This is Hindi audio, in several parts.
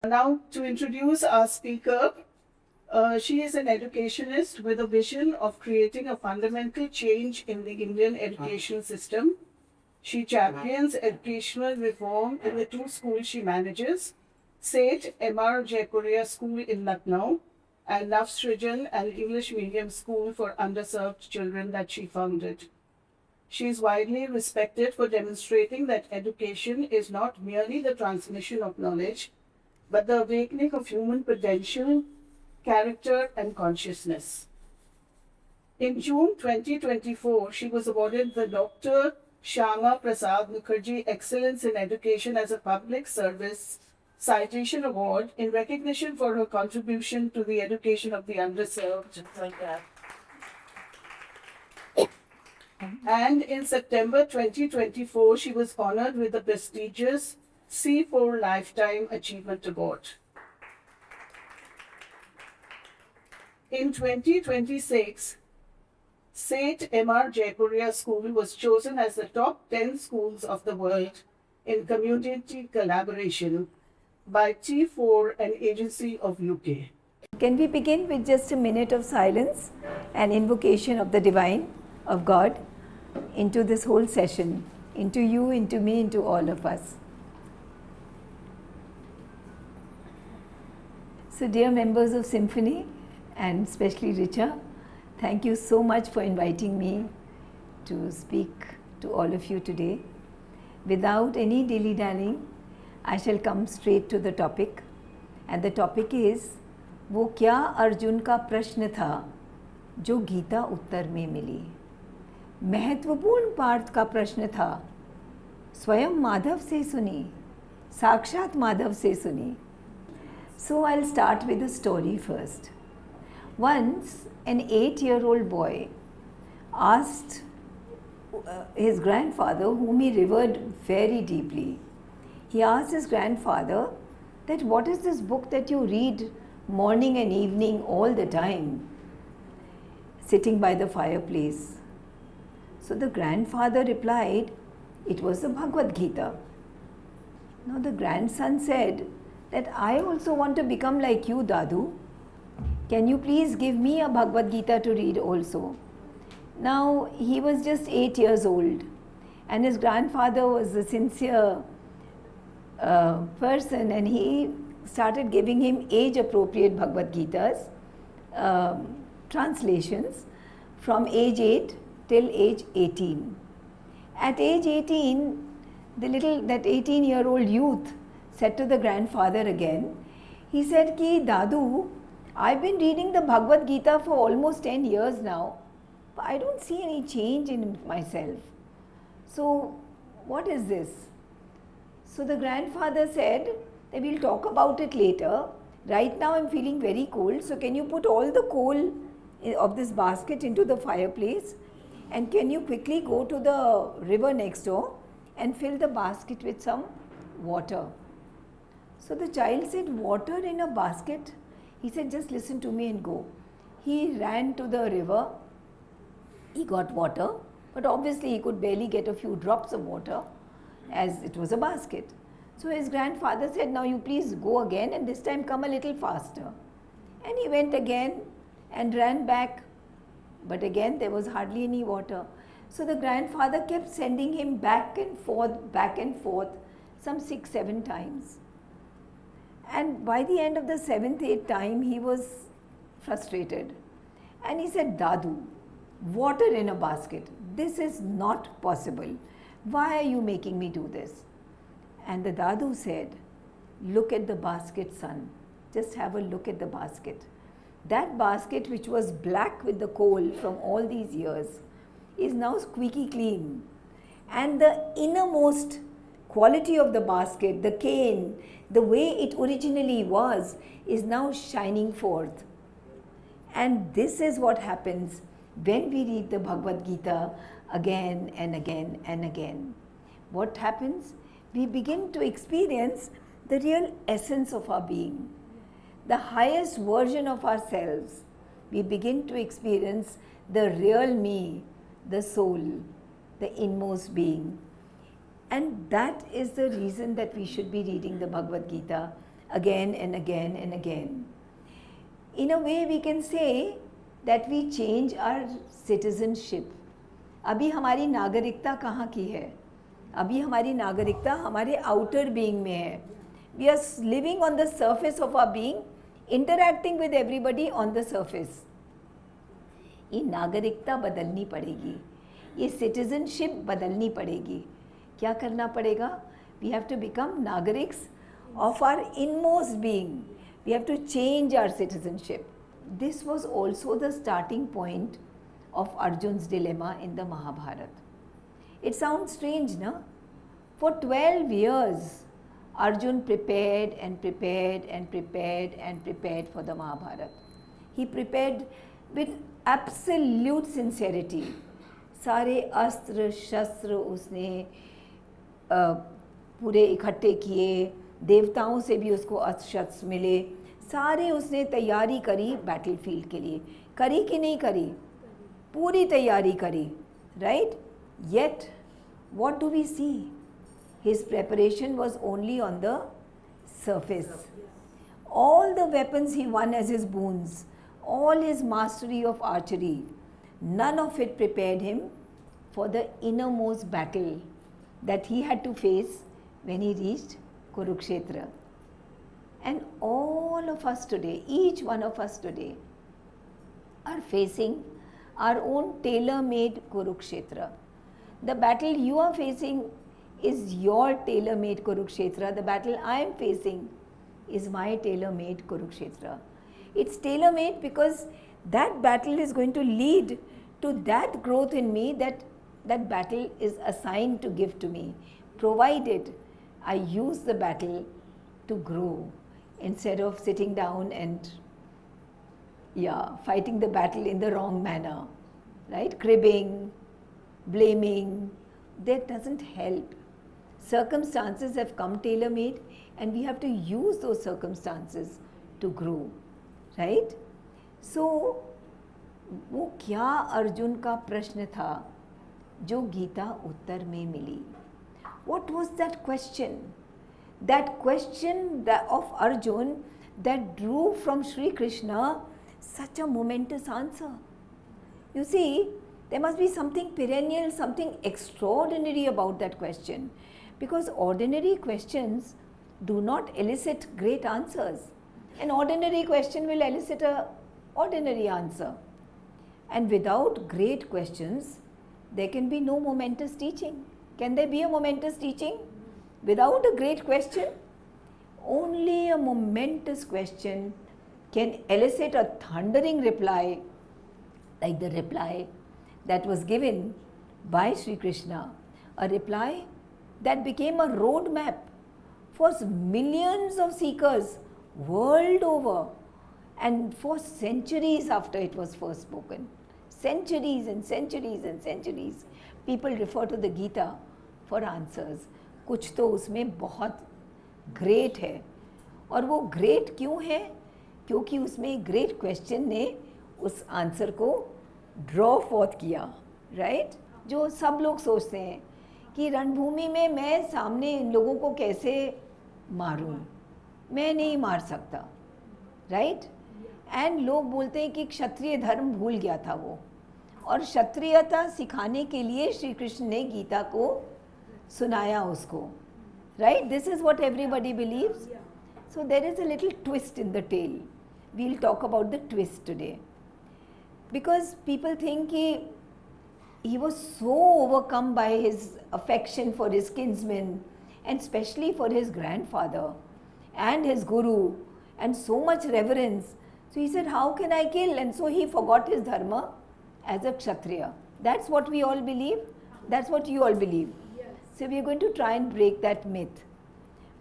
Now, to introduce our speaker, she is an educationist with a vision of creating a fundamental change in the Indian education system. She champions educational reform in the two schools she manages, Seth M.R. Jaipuria School in Lucknow and Navsrijan, an English medium school for underserved children that she founded. She is widely respected for demonstrating that education is not merely the transmission of knowledge, but the awakening of human potential, character, and consciousness. In June 2024, she was awarded the Dr. Shyama Prasad Mukherjee Excellence in Education as a Public Service Citation Award in recognition for her contribution to the education of the underserved. And in September 2024, she was honored with the prestigious C4 Lifetime Achievement Award. In 2026, Seth M.R. Jaipuria School was chosen as the top 10 schools of the world in community collaboration by T4, an agency of UK. Can we begin with just a minute of silence and invocation of the divine, of God, into this whole session, into you, into me, into all of us. So dear members of Symphony, and especially Richa, thank you so much for inviting me to speak to all of you today. Without any dilly-dallying, I shall come straight to the topic, and the topic is वो क्या अर्जुन का प्रश्न था जो गीता उत्तर में मिली. महत्वपूर्ण पार्थ का प्रश्न था, स्वयं माधव से सुनी, साक्षात माधव से सुनी. So I'll start with a story first. Once an 8-year-old boy asked his grandfather, whom he revered very deeply, he asked his grandfather that what is this book that you read morning and evening all the time, sitting by the fireplace? So the grandfather replied, it was the Bhagavad Gita. Now the grandson said that I also want to become like you, Dadu. Can you please give me a Bhagavad Gita to read also? Now he was just 8 years old, and his grandfather was a sincere person, and he started giving him age-appropriate Bhagavad Gitas, translations from age 8 till age 18. At age 18, that 18-year-old youth said to the grandfather again, he said, Ki Dadu, I've been reading the Bhagavad Gita for almost 10 years now, but I don't see any change in myself. So what is this? So the grandfather said that we'll talk about it later. Right now I'm feeling very cold, so can you put all the coal of this basket into the fireplace, and can you quickly go to the river next door and fill the basket with some water? So the child said, water in a basket? He said, just listen to me and go. He ran to the river, he got water, but obviously he could barely get a few drops of water as it was a basket. So his grandfather said, now you please go again, and this time come a little faster. And he went again and ran back, but again there was hardly any water. So the grandfather kept sending him back and forth, some 6-7 times. And by the end of the 7th, 8th time, he was frustrated. And he said, Dadu, water in a basket, this is not possible. Why are you making me do this? And the Dadu said, look at the basket, son. Just have a look at the basket. That basket, which was black with the coal from all these years, is now squeaky clean. And the innermost quality of the basket, the cane, the way it originally was, is now shining forth. And this is what happens when we read the Bhagavad Gita again and again and again. What happens? We begin to experience the real essence of our being, the highest version of ourselves. We begin to experience the real me, the soul, the inmost being. And that is the reason that we should be reading the Bhagavad Gita again and again and again. In a way we can say that we change our citizenship. अभी हमारी नागरिकता कहाँ की है? अभी हमारी नागरिकता हमारे आउटर बीइंग में है. We are living on the surface of our being, interacting with everybody on the surface. ये नागरिकता बदलनी पड़ेगी, ये सिटीजनशिप बदलनी पड़ेगी. क्या करना पड़ेगा? We have to become नागरिक्स of our inmost being. We have to change our citizenship. This was also the starting point of Arjun's dilemma in the Mahabharata. It sounds strange, no? For 12 years, Arjun prepared and prepared and prepared and prepared for the Mahabharata. He prepared with absolute sincerity. सारे अस्त्र शस्त्र उसने पूरे इकट्ठे किए, देवताओं से भी उसको अस्त्र शस्त्र मिले, सारे उसने तैयारी करी बैटलफील्ड के लिए. करी कि नहीं करी? पूरी तैयारी करी, right? Yet, what do we see? His preparation was only on the surface. All the weapons he won as his boons, all his mastery of archery, none of it prepared him for the innermost battle that he had to face when he reached Kurukshetra. And all of us today, each one of us today, are facing our own tailor-made Kurukshetra. The battle you are facing is your tailor-made Kurukshetra. The battle I am facing is my tailor-made Kurukshetra. It's tailor-made because that battle is going to lead to that growth in me that battle is assigned to give to me, provided I use the battle to grow instead of sitting down and fighting the battle in the wrong manner, right? Cribbing, blaming, that doesn't help. Circumstances have come tailor-made and we have to use those circumstances to grow, right? So, वो क्या अर्जुन का प्रश्न था जो गीता उत्तर में मिली? What was that question? That question of Arjun that drew from Sri Krishna such a momentous answer. You see, there must be something perennial, something extraordinary about that question, because ordinary questions do not elicit great answers. An ordinary question will elicit an ordinary answer. And without great questions, there can be no momentous teaching. Can there be a momentous teaching without a great question? Only a momentous question can elicit a thundering reply, like the reply that was given by Sri Krishna, a reply that became a roadmap for millions of seekers world over and for centuries after it was first spoken. Centuries and centuries and centuries. People refer to the Gita for answers. कुछ तो उसमें बहुत ग्रेट है, और वो ग्रेट क्यों है? क्योंकि उसमें ग्रेट क्वेश्चन ने उस आंसर को ड्रॉ फॉर्थ किया, राइट? जो सब लोग सोचते हैं कि रणभूमि में मैं सामने इन लोगों को कैसे मारूं, मैं नहीं मार सकता, राइट? एंड लोग बोलते हैं कि क्षत्रिय धर्म भूल गया था वो, और क्षत्रियता सिखाने के लिए श्री कृष्ण ने गीता को सुनाया उसको, right? This is what everybody believes. So there is a little twist in the tale. We will talk about the twist today, because people think कि he was so overcome by his affection for his kinsmen and especially for his grandfather and his guru and so much reverence. So he said, how can I kill? And so he forgot his dharma as a kshatriya. That's what we all believe. That's what you all believe. Yes. So we are going to try and break that myth.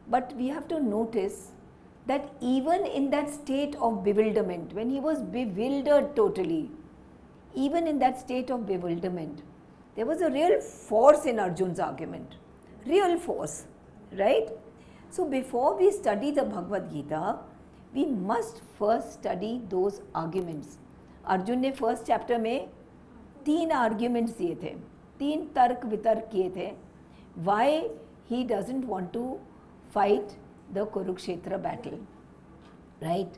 But we have to notice that even in that state of bewilderment, when he was bewildered totally, even in that state of bewilderment, there was a real force in Arjun's argument. Real force, right? So before we study the Bhagavad Gita, we must first study those arguments. Arjun ने फर्स्ट चैप्टर में 3 आर्ग्यूमेंट्स दिए थे, 3 तर्क वितर्क किए थे. Why he doesn't want to fight the Kurukshetra battle. Right?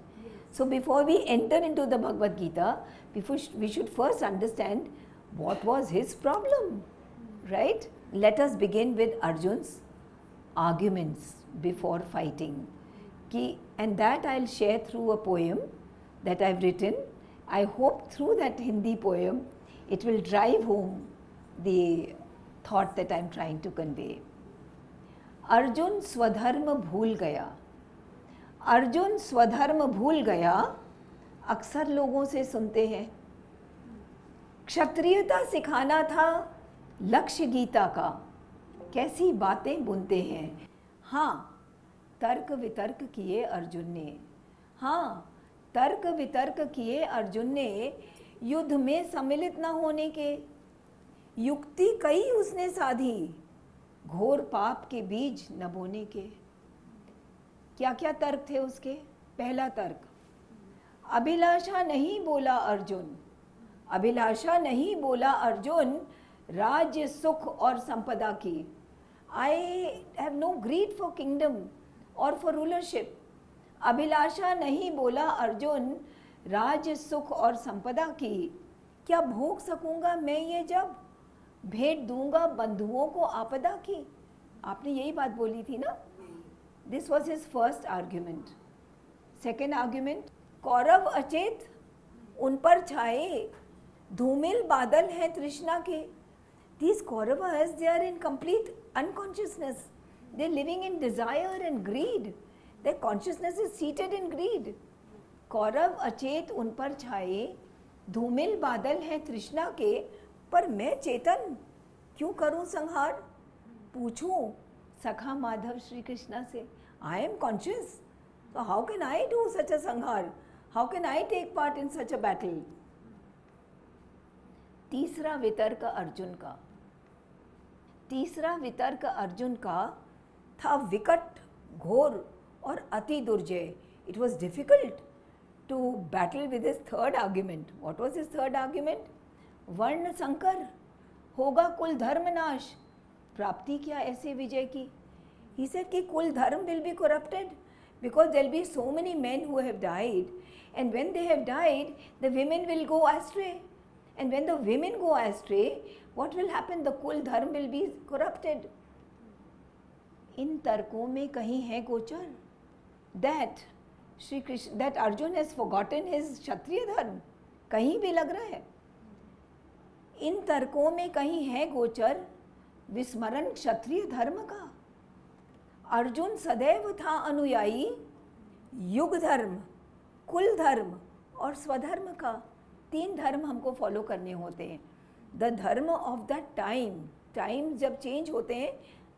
So before we enter into the Bhagavad Gita, we should first understand what was his problem. Right? Let us begin with Arjun's arguments before fighting. And that I'll share through a poem that I've written. I hope through that Hindi poem it will drive home the thought that I'm trying to convey. Arjun स्वधर्म भूल गया. अर्जुन स्वधर्म भूल गया. अक्सर लोगों से सुनते हैं क्षत्रियता सिखाना था लक्ष्य गीता का. कैसी बातें बुनते हैं. हाँ, तर्क वितर्क किए अर्जुन ने. हाँ, तर्क वितर्क किए अर्जुन ने युद्ध में सम्मिलित न होने के. युक्ति कई उसने साधी घोर पाप के बीज न बोने के. क्या क्या तर्क थे उसके. पहला तर्क, अभिलाषा नहीं बोला अर्जुन. अभिलाषा नहीं बोला अर्जुन राज्य सुख और संपदा की. I have no greed for kingdom और फॉर रूलरशिप. अभिलाषा नहीं बोला अर्जुन राज्य सुख और संपदा की. क्या भोग सकूंगा मैं ये जब भेंट दूंगा बंधुओं को आपदा की. आपने यही बात बोली थी ना. This was his first argument. Second argument, Kaurava अचेत उन पर छाए धूमिल बादल हैं तृष्णा के. These Kauravas they are in complete unconsciousness. They are living in desire and greed. Their consciousness is seated in greed. Kaurava अचेत उन पर छाए धूमिल बादल हैं तृष्णा के. पर मैं चेतन क्यों करूं संहार. पूछूं सखा माधव श्री कृष्णा से. I am conscious. So how can I do such a संहार? How can I take part in such a battle? तीसरा वितर्क अर्जुन का. तीसरा वितर्क अर्जुन का था विकट घोर और अति दुर्जय. It was difficult to battle with his third argument. What was his third argument? वर्ण संकर होगा कुल धर्म नाश. प्राप्ति क्या ऐसे विजय की. He said कि कुल धर्म will be corrupted because there will be so many men who have died, and when they have died the women will go astray, and when the women go astray what will happen. The कुल धर्म will be corrupted. इन तर्कों में कहीं है गोचर that Shri Krishna, that Arjun has forgotten his क्षत्रिय धर्म. कहीं भी लग रहा है. इन तर्कों में कहीं है गोचर विस्मरण क्षत्रिय धर्म का. अर्जुन सदैव था अनुयायी युग धर्म, कुल धर्म और स्वधर्म का. तीन धर्म हमको फॉलो करने होते हैं. द धर्म ऑफ द टाइम. टाइम जब चेंज होते हैं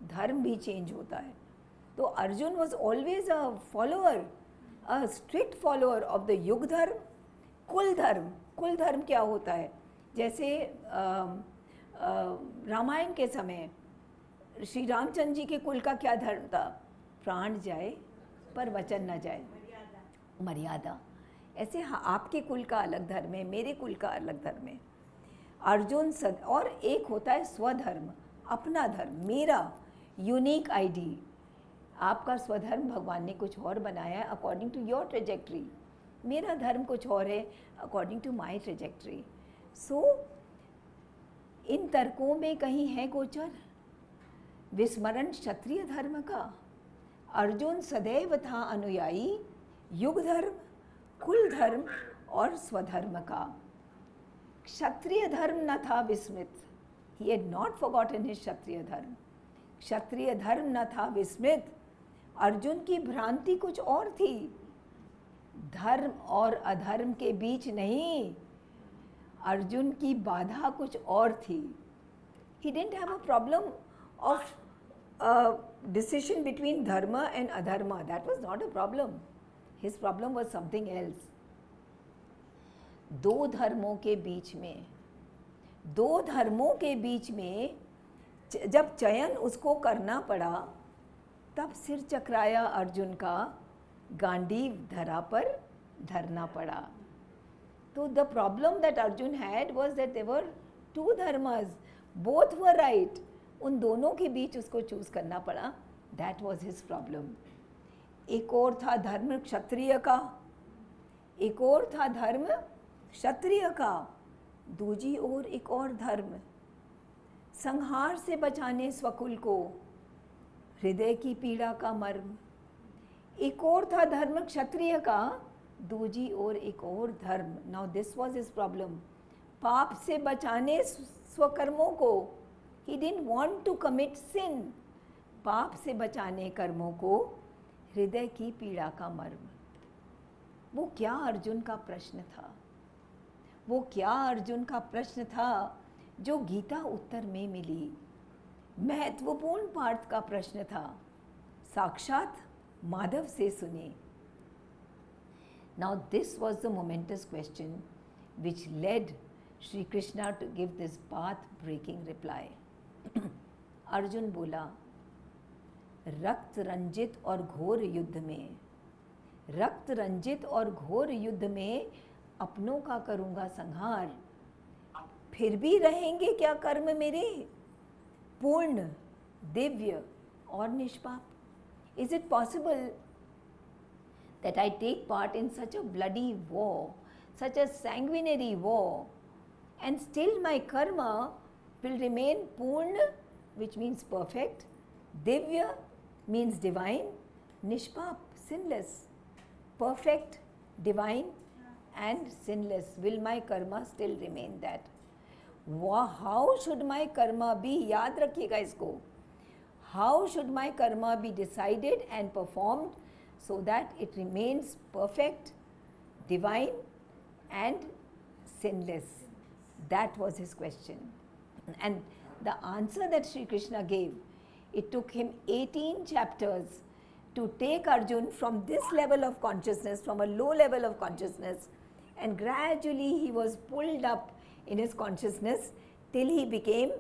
धर्म भी चेंज होता है. तो Arjun was always a follower, a strict follower of the युग धर्म, कुल धर्म. कुल धर्म क्या होता है. जैसे रामायण के समय श्री रामचंद्र जी के कुल का क्या धर्म था. प्राण जाए पर वचन न जाए. मर्यादा. ऐसे आपके कुल का अलग धर्म है, मेरे कुल का अलग धर्म है. अर्जुन और एक होता है स्वधर्म, अपना धर्म, मेरा यूनिक आईडी. आपका स्वधर्म भगवान ने कुछ और बनाया है अकॉर्डिंग टू योर ट्रेजेक्ट्री. मेरा धर्म कुछ और है अकॉर्डिंग टू माई ट्रेजेक्ट्री. सो इन तर्कों में कहीं है गोचर विस्मरण क्षत्रिय धर्म का. अर्जुन सदैव था अनुयायी युग धर्म, कुल धर्म और स्वधर्म का. क्षत्रिय धर्म न था विस्मृत. He had not forgotten his क्षत्रिय धर्म. क्षत्रिय धर्म न था विस्मृत. अर्जुन की भ्रांति कुछ और थी. धर्म और अधर्म के बीच नहीं. अर्जुन की बाधा कुछ और थी. He didn't have a problem of a decision between dharma and adharma. That was not a problem. His problem was something else. दो धर्मों के बीच में, दो धर्मों के बीच में जब चयन उसको करना पड़ा तब सिर चकराया अर्जुन का. गांडीव धरा पर धरना पड़ा. तो the problem that Arjun had was that there were two dharmas, both were right. उन दोनों के बीच उसको चूज करना पड़ा. That was his problem. एक और था धर्म क्षत्रिय का, एक और था धर्म क्षत्रिय का, दूजी ओर एक और धर्म संहार से बचाने स्वकुल को, हृदय की पीड़ा का मर्म। एक और था धर्म क्षत्रिय का, दूजी ओर एक और धर्म। Now this was his problem, पाप से बचाने स्वकर्मों को, he didn't want to commit sin, पाप से बचाने कर्मों को, हृदय की पीड़ा का मर्म। वो क्या अर्जुन का प्रश्न था, वो क्या अर्जुन का प्रश्न था जो गीता उत्तर में मिली। महत्वपूर्ण पार्ट का प्रश्न था, साक्षात माधव से सुने। Now this was the momentous question which led Shri Krishna to give this path breaking reply. Arjun बोला, रक्त रंजित और घोर युद्ध में, रक्त रंजित और घोर युद्ध में अपनों का करूँगा संहार, फिर भी रहेंगे क्या कर्म मेरे पूर्ण, दिव्य और निष्पाप? Is it possible that I take part in such a bloody war, such a sanguinary war, and still my karma will remain purna, which means perfect, divya means divine, nishpap, sinless, perfect, divine and sinless? Will my karma still remain that? How should my karma be? याद रखिएगा इसको. How should my karma be decided and performed so that it remains perfect, divine and sinless? That was his question. And the answer that Sri Krishna gave, it took him 18 chapters to take Arjun from this level of consciousness, from a low level of consciousness, and gradually he was pulled up in his consciousness till he became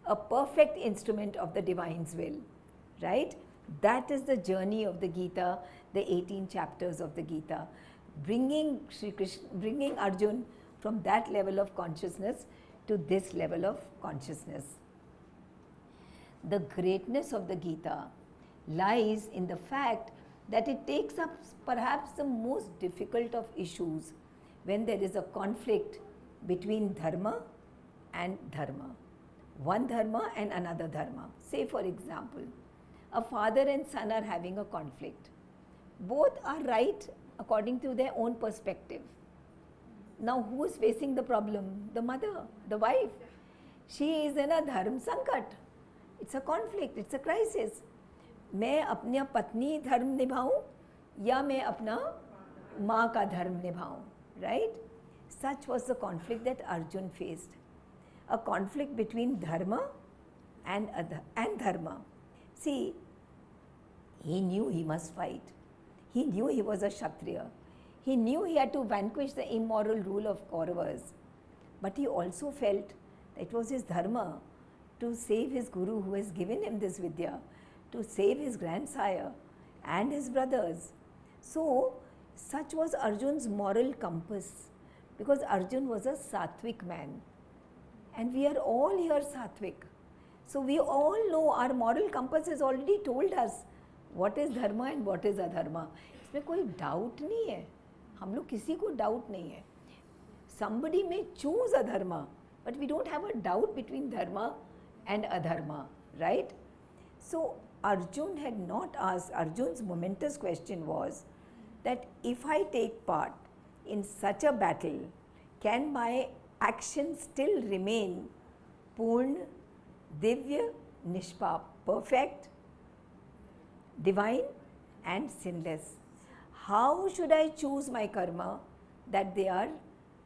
a perfect instrument of the divine's will, right? That is the journey of the Gita, the 18 chapters of the Gita, bringing Sri Krishna, bringing Arjun from that level of consciousness to this level of consciousness. The greatness of the Gita lies in the fact that it takes up perhaps the most difficult of issues when there is a conflict between dharma and dharma, one dharma and another dharma. Say for example, a father and son are having a conflict. Both are right according to their own perspective. Now who is facing the problem? The mother, the wife. She is in a dharma sankat. It's a conflict, it's a crisis. मैं अपना पत्नी धर्म निभाऊं या मैं अपना माँ का धर्म निभाऊं, right? Such was the conflict that Arjun faced. A conflict between dharma and dharma. See, he knew he must fight. He knew he was a Kshatriya. He knew he had to vanquish the immoral rule of Kauravas. But he also felt that it was his dharma to save his guru who has given him this vidya, to save his grandsire and his brothers. So, such was Arjun's moral compass, because Arjun was a Sattvic man. And we are all here Sattvic. So, we all know our moral compass has already told us what is dharma and what is adharma. इसमें कोई doubt नहीं है, हम लोग किसी को doubt नहीं है. Somebody may choose adharma, but we don't have a doubt between dharma and adharma, right? So, Arjun had not asked, Arjun's momentous question was that if I take part in such a battle, can my action still remain Purna, Divya, Nishpap, perfect, divine and sinless? How should I choose my karma that they are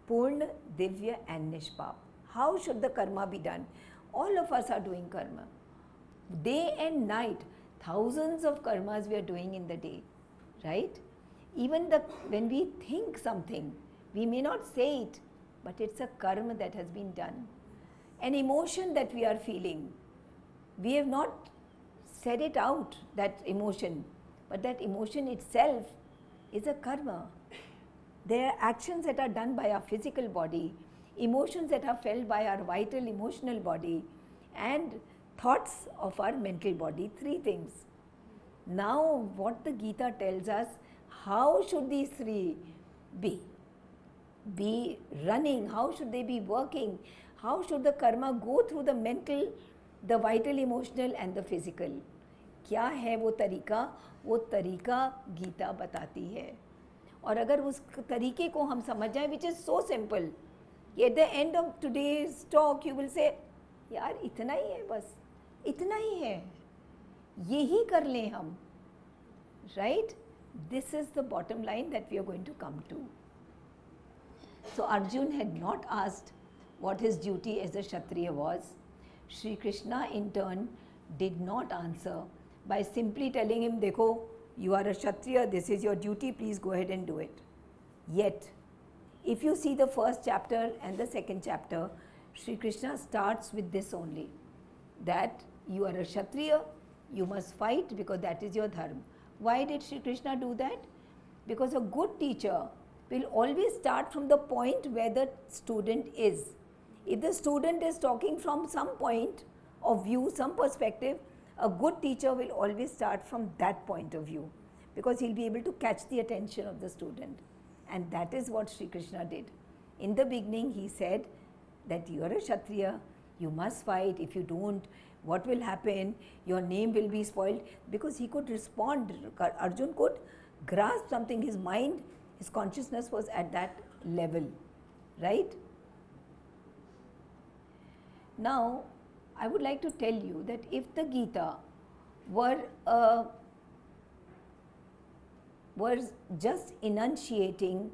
Purna, Divya and Nishpap? How should the karma be done? All of us are doing karma. Day and night, thousands of karmas we are doing in the day, right? Even when we think something, we may not say it, but it's a karma that has been done. An emotion that we are feeling, we have not said it out, that emotion, but that emotion itself is a karma. There are actions that are done by our physical body, emotions that are felt by our vital emotional body, and thoughts of our mental body. Three things. Now, what the Gita tells us, how should these three be running, how should they be working, how should the karma go through the mental, the vital, emotional and the physical. क्या है वो तरीका गीता बताती है. और अगर उस तरीके को हम समझ जाएं, which is so simple, at the end of today's talk you will say यार इतना ही है, बस इतना ही है, यही कर लें हम, right. This is the bottom line that we are going to come to. So Arjun had not asked what his duty as a Kshatriya was. Shri Krishna in turn did not answer by simply telling him, Dekho, you are a Kshatriya, this is your duty, please go ahead and do it. Yet, if you see the first chapter and the second chapter, Shri Krishna starts with this only, that you are a Kshatriya, you must fight because that is your dharma. Why did Shri Krishna do that? Because a good teacher will always start from the point where the student is. If the student is talking from some point of view, some perspective, a good teacher will always start from that point of view, because he'll be able to catch the attention of the student. And that is what Sri Krishna did. In the beginning, he said that you are a Kshatriya, you must fight. If you don't, what will happen? Your name will be spoiled. Because he could respond, Arjun could grasp something, his mind, his consciousness was at that level, right? Now, I would like to tell you that if the Gita were just enunciating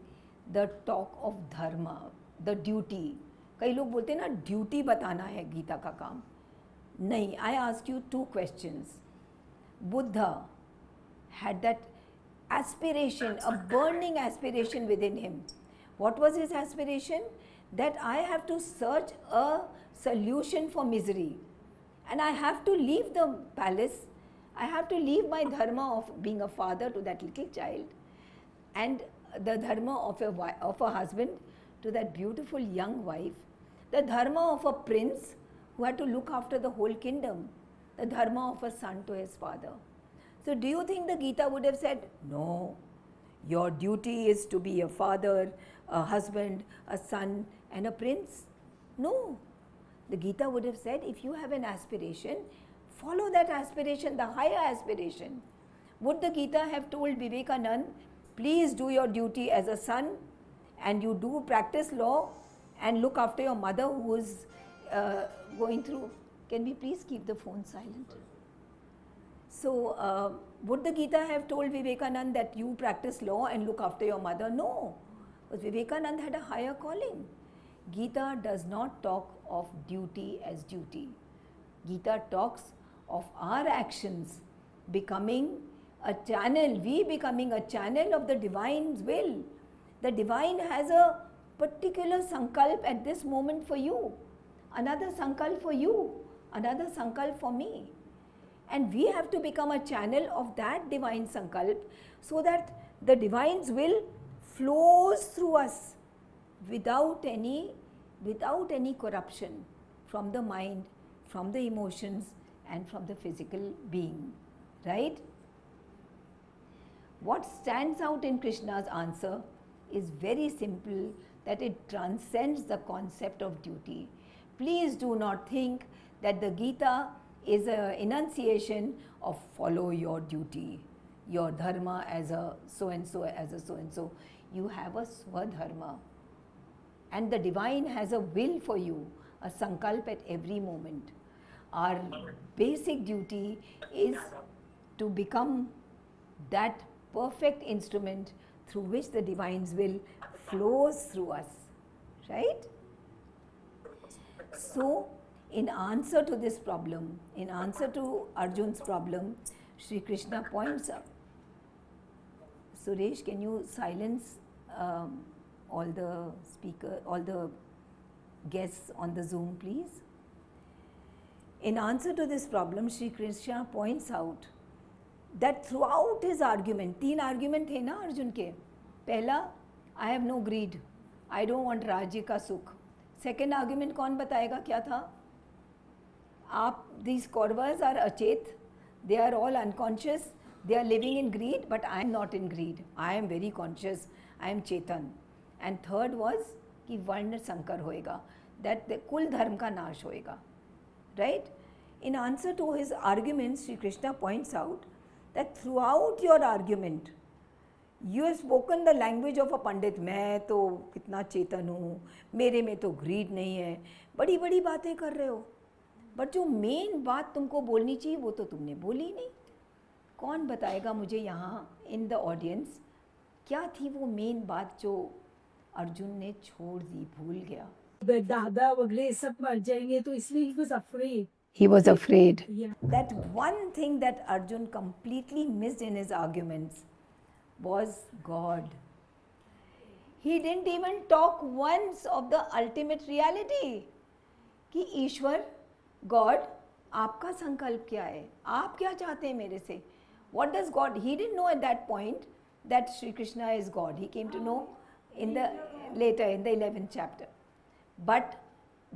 the talk of dharma, the duty, कई लोग बोलते हैं ना ड्यूटी बताना है गीता का काम, नहीं. I ask you two questions. Buddha had that aspiration, a burning aspiration within him. What was his aspiration? That I have to search a solution for misery, and I have to leave the palace, I have to leave my dharma of being a father to that little child, and the dharma of a husband to that beautiful young wife, the dharma of a prince who had to look after the whole kingdom, the dharma of a son to his father. So do you think the Gita would have said, no, your duty is to be a father, a husband, a son and a prince? No. The Gita would have said, if you have an aspiration, follow that aspiration, the higher aspiration. Would the Gita have told Vivekananda, please do your duty as a son and you do practice law and look after your mother who is going through? Can we please keep the phone silent? So, would the Gita have told Vivekananda that you practice law and look after your mother? No, because Vivekananda had a higher calling. Gita does not talk of duty as duty. Gita talks of our actions becoming a channel, we becoming a channel of the Divine's will. The Divine has a particular sankalp at this moment for you, another sankalp for you, another sankalp for me. And we have to become a channel of that divine sankalp so that the Divine's will flows through us without any corruption from the mind, from the emotions and from the physical being, right? What stands out in Krishna's answer is very simple, that it transcends the concept of duty. Please do not think that the Gita is an enunciation of follow your duty, your dharma as a so and so, as a so and so. You have a swadharma, and the Divine has a will for you, a sankalp at every moment. Our basic duty is to become that perfect instrument through which the Divine's will flows through us, right? So, in answer to this problem, in answer to Arjun's problem, Sri Krishna points out. Suresh, can you silence all the guests on the Zoom, please? In answer to this problem, Sri Krishna points out that throughout his argument, 3 argument थे ना अर्जुन के. पहला, I have no greed, I don't want राज्य का सुख. Second argument कौन बताएगा क्या था? आप, these Kauravas are achet, they are all unconscious, They are living in greed, but I am not in greed. I am very conscious. I am Chetan. And third was कि वर्ण संकर होएगा, that the कुल धर्म का नाश होएगा, right? In answer to his arguments, Sri Krishna points out that throughout your argument, you have spoken the language of a पंडित. मैं तो कितना चेतन हूँ, मेरे में तो ग्रीड नहीं है, बड़ी बड़ी बातें कर रहे हो, बट जो मेन बात तुमको बोलनी चाहिए वो तो तुमने बोली नहीं. कौन बताएगा मुझे यहाँ इन द ऑडियंस क्या थी वो मेन बात जो अर्जुन ने छोड़ दी, भूल गया. दादा वगैरह सब मर जाएंगे तो इसलिए he was afraid. He was afraid. Yeah. That one thing that Arjun completely missed in his arguments was God. He didn't even talk once of the ultimate reality. कि ईश्वर, God, आपका संकल्प क्या है? आप क्या चाहते हैं मेरे से? What does God? He didn't know at that point that Sri Krishna is God. He came to know in the later in the 11th chapter. But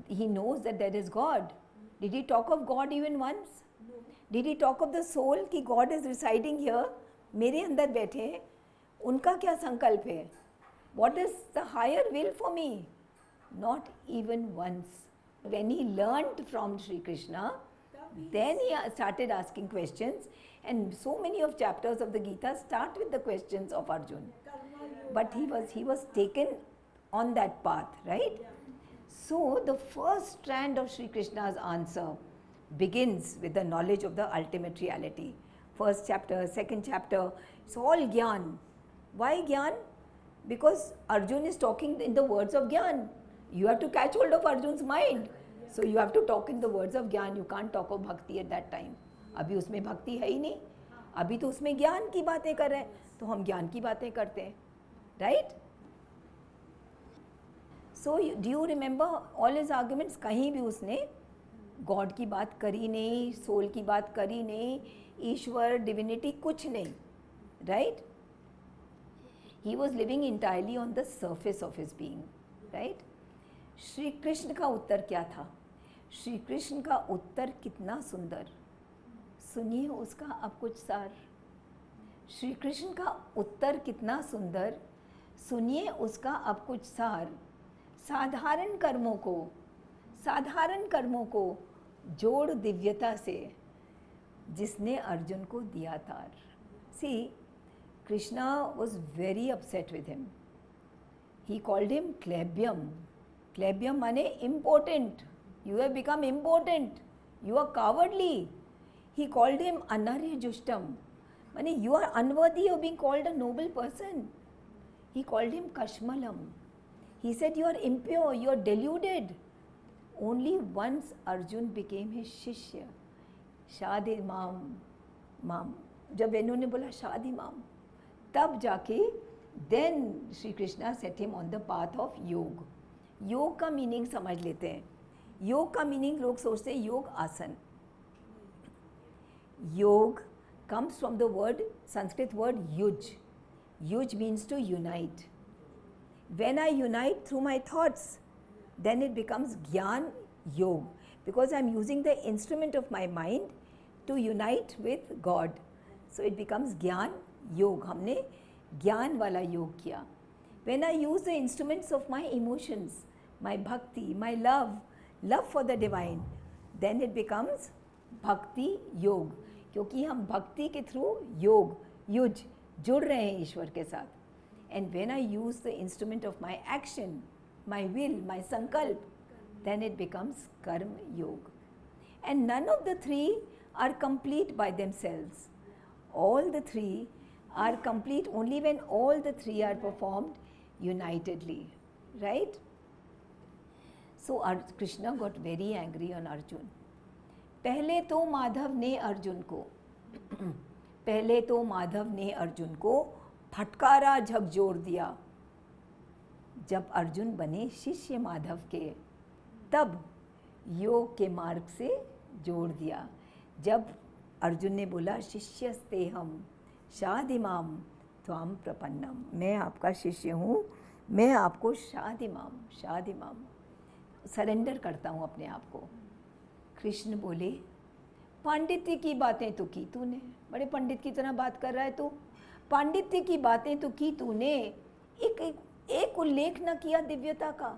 he knows that there is God. Did he talk of God even once? No. Did he talk of the soul कि God is residing here, मेरे अंदर बैठे हैं, उनका क्या संकल्प है? What is the higher will for me? Not even once. When he learned from Sri Krishna, then he started asking questions, and so many of chapters of the Gita start with the questions of Arjun. But he was taken on that path, right? So the first strand of Sri Krishna's answer begins with the knowledge of the ultimate reality. First chapter, second chapter, it's all Gyan. Why Gyan? Because Arjun is talking in the words of Gyan. You have to catch hold of Arjun's mind. So you have to talk in the words of Gyan. You can't talk of Bhakti at that time. अभी उसमें भक्ति है ही नहीं, अभी तो उसमें ज्ञान की बातें कर रहे हैं, तो हम ज्ञान की बातें करते हैं, right? So do you remember all his arguments? कहीं भी उसने गॉड की बात करी नहीं, सोल की बात करी नहीं, ईश्वर, डिविनिटी कुछ नहीं, right? He was living entirely on the surface of his being, right? Shri Krishna का उत्तर क्या था? श्री कृष्ण का उत्तर कितना सुंदर, सुनिए उसका अब कुछ सार. श्री कृष्ण का उत्तर कितना सुंदर, सुनिए उसका अब कुछ सार. साधारण कर्मों को जोड़ दिव्यता से जिसने अर्जुन को दिया तार. See, Krishna was very upset with him. He called him Klebyam. Klebyam माने important. You have become important. You are cowardly. He called him Anarya Jushtam. माने you are unworthy of being called a noble person. He called him Kashmalam. He said you are impure, you are deluded. Only once Arjun became his shishya. Shadi mam. जब इन्होंने बोला शादी माम, तब जाके then Sri Krishna set him on the path of योग. योग का मीनिंग समझ लेते हैं. योग का मीनिंग लोग सोचते हैं योग आसन. योग comes from the word, Sanskrit word yuj. Yuj means to unite. When I unite through my thoughts, then it becomes Gyan Yog, because I am using the instrument of my mind to unite with God. So it becomes Gyan Yog. हमने ज्ञान वाला योग किया. When I use the instruments of my emotions, my bhakti, my love for the divine, then it becomes Bhakti Yog. क्योंकि हम भक्ति के थ्रू योग, युज जुड़ रहे हैं ईश्वर के साथ. And when I use the instrument of my action, my will, my sankalp, then it becomes Karma Yoga. And none of the three are complete by themselves. All the three are complete only when all the three are performed unitedly, right? So Krishna got very angry on Arjun. पहले तो माधव ने अर्जुन को फटकारा, झकझोर दिया. जब अर्जुन बने शिष्य माधव के, तब योग के मार्ग से जोड़ दिया. जब अर्जुन ने बोला शिष्यस्तेहम शादिमाम त्वाम प्रपन्नम, मैं आपका शिष्य हूँ, मैं आपको शादिमाम सरेंडर करता हूँ अपने आप को. कृष्ण बोले पांडित्य की बातें तो की तूने, बड़े पंडित की तरह बात कर रहा है तू। पांडित्य की बातें तो की तूने, एक उल्लेख न किया दिव्यता का।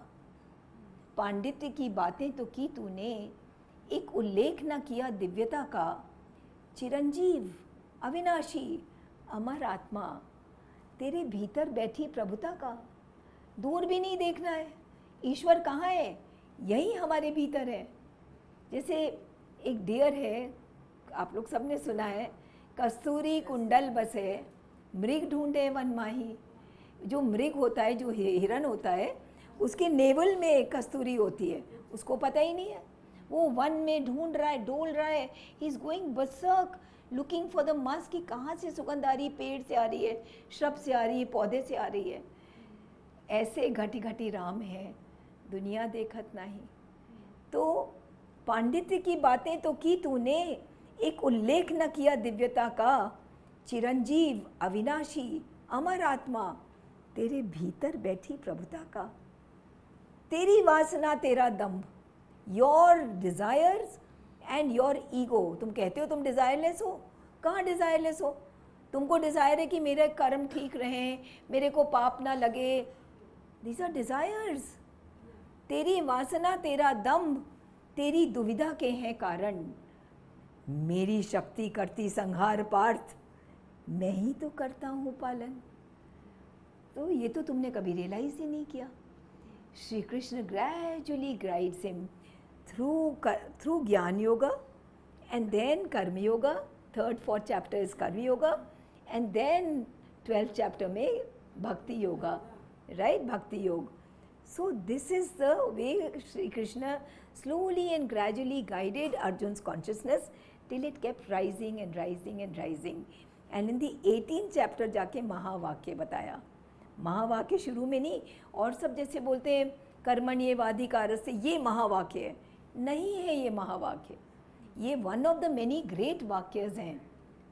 पांडित्य की बातें तो की तूने, एक उल्लेख न किया दिव्यता का। चिरंजीव, अविनाशी, अमर आत्मा, तेरे भीतर बैठी प्रभुता का। दूर भी नहीं देखना है, ईश्वर कहाँ है, यही हमारे भीतर है। जैसे एक डियर है, आप लोग सबने सुना है, कस्तूरी कुंडल बसे मृग ढूंढे वन माही। जो मृग होता है, जो हिरन होता है, उसके नेवल में एक कस्तूरी होती है, उसको पता ही नहीं है। वो वन में ढूंढ रहा है, डोल रहा है, he is going berserk looking for the Musk कि कहाँ से सुगंध आ रही, पेड़ से आ रही है, श्रब से आ रही है, पौधे से आ रही है। ऐसे घटी घटी राम है, दुनिया देखत नहीं। तो पांडित्य की बातें तो की तूने, एक उल्लेख न किया दिव्यता का। चिरंजीव, अविनाशी, अमर आत्मा, तेरे भीतर बैठी प्रभुता का। तेरी वासना, तेरा दम्भ, your desires and your ego. तुम कहते हो तुम डिज़ायरलेस हो, कहाँ डिज़ायरलेस हो? तुमको डिज़ायर है कि मेरे कर्म ठीक रहें, मेरे को पाप ना लगे। These are desires. तेरी वासना, तेरा दम्भ, तेरी दुविधा के हैं कारण। मेरी शक्ति करती संहार पार्थ, मैं ही तो करता हूँ पालन। तो ये तो तुमने कभी रियलाइज ही नहीं किया। Shri Krishna gradually guides him through ज्ञान योगा एंड देन कर्म yoga. 3rd 4th chapter is कर्म yoga and then 12th chapter में भक्ति योगा, राइट, भक्ति योग. So this is the way Sri Krishna slowly and gradually guided Arjun's consciousness till it kept rising and rising and rising. And in the 18th chapter जाके महावाक्य बताया. महावाक्य शुरू में नहीं, और सब जैसे बोलते हैं कर्मण्येवाधिकारः से ये महावाक्य है, नहीं है ये महावाक्य. ये one of the many great वाक्यस हैं,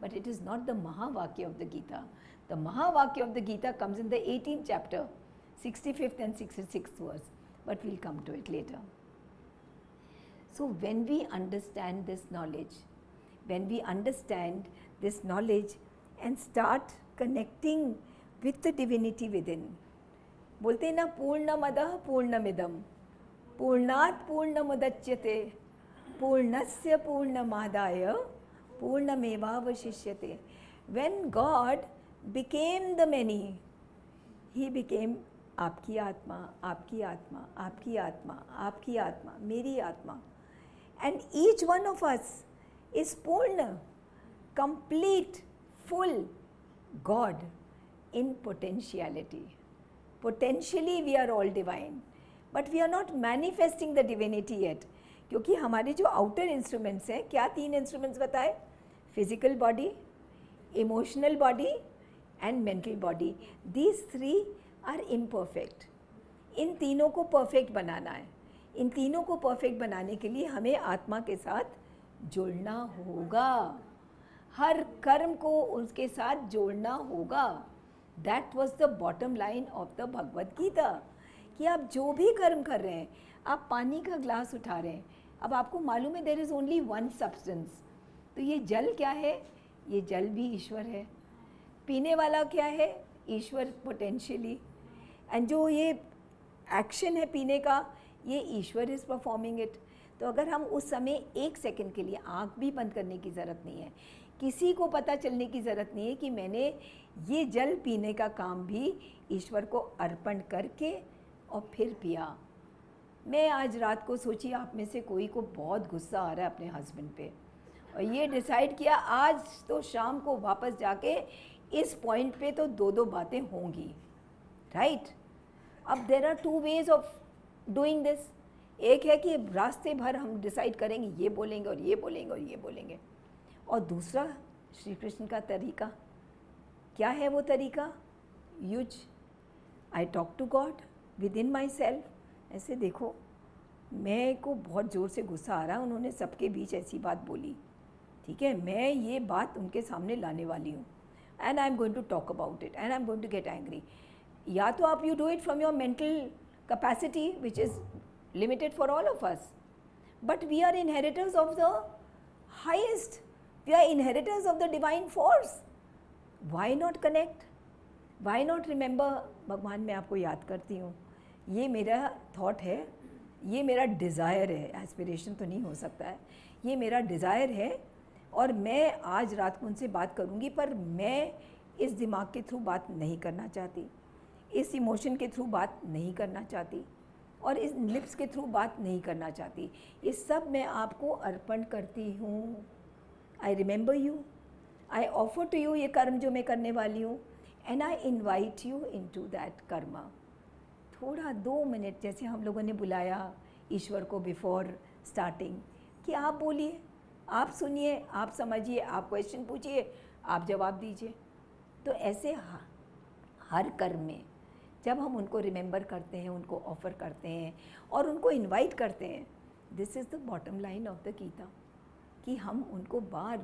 but it is not the महावाक्य of the Gita. The महावाक्य of the Gita comes in the 18th chapter, 65th and 66th verse, but we'll come to it later. So when we understand this knowledge, and start connecting with the divinity within, बोलते हैं ना पूर्णमदः पूर्णमिदं पूर्णात् पूर्णमुदच्यते पूर्णस्य पूर्णमादाय पूर्णमेवावशिष्यते. When God became the many, He became आपकी आत्मा, आपकी आत्मा, आपकी आत्मा, आपकी आत्मा, मेरी आत्मा. And each one of us is Purna, complete, full God in potentiality. Potentially we are all divine, but we are not manifesting the divinity yet. क्योंकि हमारे जो आउटर इंस्ट्रूमेंट्स हैं, क्या 3 इंस्ट्रूमेंट्स बताए? Physical body, emotional body and mental body. These 3 are imperfect. इन तीनों को परफेक्ट बनाना है. इन तीनों को परफेक्ट बनाने के लिए हमें आत्मा के साथ जुड़ना होगा. हर कर्म को उसके साथ जोड़ना होगा. That was the bottom line of the Bhagavad Gita. कि आप जो भी कर्म कर रहे हैं, आप पानी का ग्लास उठा रहे हैं, अब आपको मालूम है there is only one substance. तो ये जल क्या है? ये जल भी ईश्वर है. पीने वाला क्या है? ईश्वर पोटेंशियली. एंड जो ये एक्शन है पीने का, ये ईश्वर इज़ परफॉर्मिंग इट. तो अगर हम उस समय 1 सेकंड के लिए आँख भी बंद करने की ज़रूरत नहीं है, किसी को पता चलने की ज़रूरत नहीं है कि मैंने ये जल पीने का काम भी ईश्वर को अर्पण करके और फिर पिया. मैं आज रात को सोची आप में से कोई को बहुत गुस्सा आ रहा है अपने हस्बैंड पे, और ये डिसाइड किया आज तो शाम को वापस जाके इस पॉइंट पे तो 2 बातें होंगी, राइट. अब there are 2 ways of doing this. एक है कि रास्ते भर हम डिसाइड करेंगे, ये बोलेंगे और ये बोलेंगे और ये बोलेंगे. और दूसरा श्री कृष्ण का तरीका क्या है? वो तरीका use. I talk to God within myself. ऐसे देखो, मैं को बहुत ज़ोर से गुस्सा आ रहा है, उन्होंने सबके बीच ऐसी बात बोली, ठीक है, मैं ये बात उनके सामने लाने वाली हूँ, and I am going to talk about it and I am going to get angry. या तो आप you do it from your mental capacity which is limited for all of us, but we are inheritors of the highest. We are inheritors of the divine force. Why not connect? Why not remember? भगवान मैं आपको याद करती हूँ. ये मेरा थॉट है, ये मेरा डिज़ायर है. एस्पिरेशन तो नहीं हो सकता है. ये मेरा डिज़ायर है और मैं आज रात को उनसे बात करूँगी, पर मैं इस दिमाग के थ्रू बात नहीं करना चाहती, इस इमोशन के थ्रू बात नहीं करना चाहती और इस लिप्स के थ्रू बात नहीं करना चाहती. ये सब मैं आपको अर्पण करती हूँ. I remember you, I offer to you ये कर्म जो मैं करने वाली हूँ, and I invite you into that karma. थोड़ा 2 मिनट जैसे हम लोगों ने बुलाया ईश्वर को बिफोर स्टार्टिंग कि आप बोलिए, आप सुनिए, आप समझिए, आप क्वेश्चन पूछिए, आप जवाब दीजिए. तो ऐसे हर कर्म में जब हम उनको रिमेंबर करते हैं, उनको ऑफ़र करते हैं और उनको इनवाइट करते हैं, this is the bottom line of the Gita, कि हम उनको बार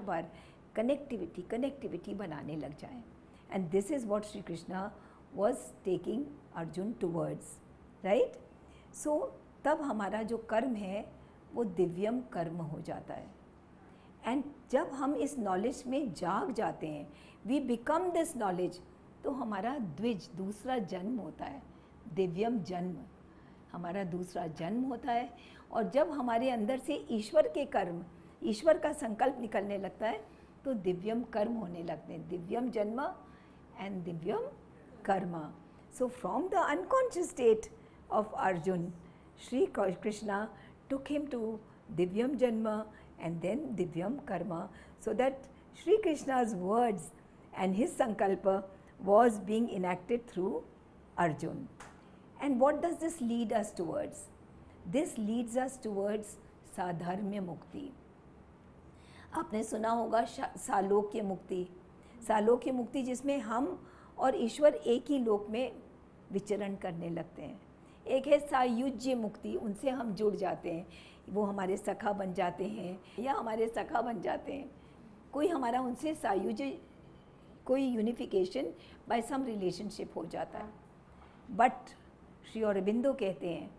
बार कनेक्टिविटी बनाने लग जाएं. And this is what Shri Krishna was taking Arjun towards, right. So तब हमारा जो कर्म है वो दिव्यम कर्म हो जाता है. एंड जब हम इस नॉलेज में जाग जाते हैं, वी बिकम दिस नॉलेज, तो हमारा द्विज दूसरा जन्म होता है, दिव्यम जन्म, हमारा दूसरा जन्म होता है. और जब हमारे अंदर से ईश्वर के कर्म, ईश्वर का संकल्प निकलने लगता है, तो दिव्यम कर्म होने लगते हैं, दिव्यम जन्म एंड दिव्यम कर्म. So from the unconscious state of Arjun, Shri Krishna took him to Divyam Janma and then Divyam Karma, so that Shri Krishna's words and his sankalpa was being enacted through Arjun. And what does this lead us towards? This leads us towards साधर्म्य मुक्ति. आपने सुना होगा सालोक्य मुक्ति, सालोक्य मुक्ति जिसमें हम और ईश्वर एक ही लोक में विचरण करने लगते हैं. एक है सायुज्य मुक्ति, उनसे हम जुड़ जाते हैं, वो हमारे सखा बन जाते हैं या हमारे सखा बन जाते हैं, कोई हमारा उनसे सायुज्य, कोई यूनिफिकेशन बाय सम रिलेशनशिप हो जाता है. बट श्री अरबिंदो कहते हैं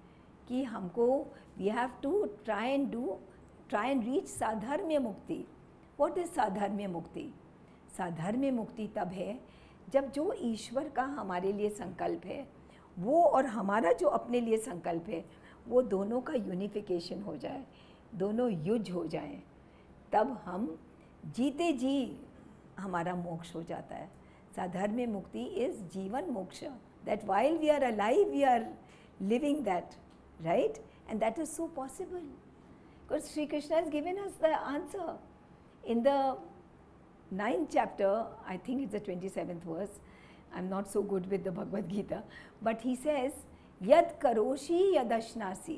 कि हमको we have to try and reach sadharmya mukti. What is साधर्म्य मुक्ति? साधर्म्य मुक्ति तब है जब जो ईश्वर का हमारे लिए संकल्प है वो और हमारा जो अपने लिए संकल्प है वो दोनों का यूनिफिकेशन हो जाए, दोनों युज हो जाएं, तब हम जीते जी हमारा मोक्ष हो जाता है. साधर्म्य मुक्ति is jivan moksha, that while we are alive we are living that, right. And that is so possible because Shri Krishna has given us the answer in the 9th chapter, I think it's the 27th verse. I'm not so good with the Bhagavad Gita, but he says, Yad karoshi yadashnasi,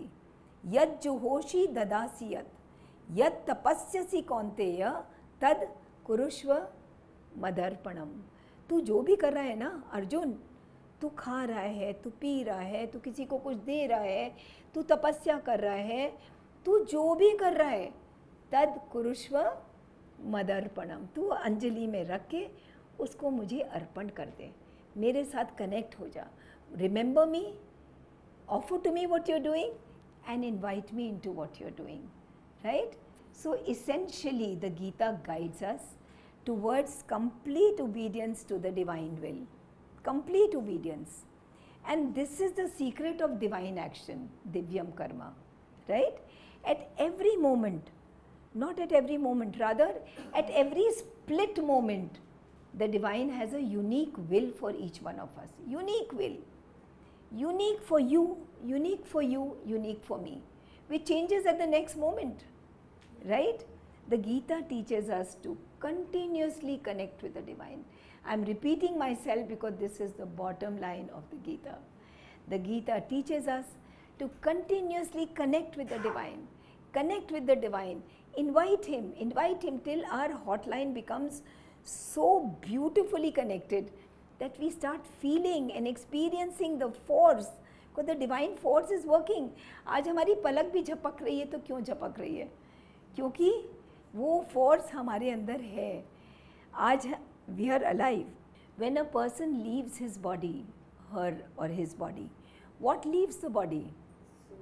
yad juhoshi dadasi yad tapasyasi kaunteya, tad kurushva madarpanam. तू जो भी कर रहा है ना अर्जुन, तू खा रहा है, तू पी रहा है, तू किसी को कुछ दे रहा है, तू तपस्या कर रहा है, तू जो भी कर रहा है, तद कुरुष्व मदर्पणम, तू अंजलि में रख के उसको मुझे अर्पण कर दे, मेरे साथ कनेक्ट हो जा. Remember me, offer to me what you are doing and invite me into what you are doing, right. So essentially the Gita guides us towards complete obedience to the divine will, complete obedience. And this is the secret of divine action, divyam karma, right. At every moment, not at every moment, rather at every split moment, the divine has a unique will for each one of us. Unique will, unique for you, unique for you, unique for me, which changes at the next moment, right. The Gita teaches us to continuously connect with the divine. I am repeating myself because this is the bottom line of the Gita. The Gita teaches us to continuously connect with the divine, connect with the divine, invite him till our hotline becomes so beautifully connected that we start feeling and experiencing the force, because the divine force is working. आज हमारी पलक भी झपक रही है, तो क्यों झपक रही है? क्योंकि वो फोर्स हमारे अंदर है. आज we are alive. When a person leaves his body, her or his body, what leaves the body?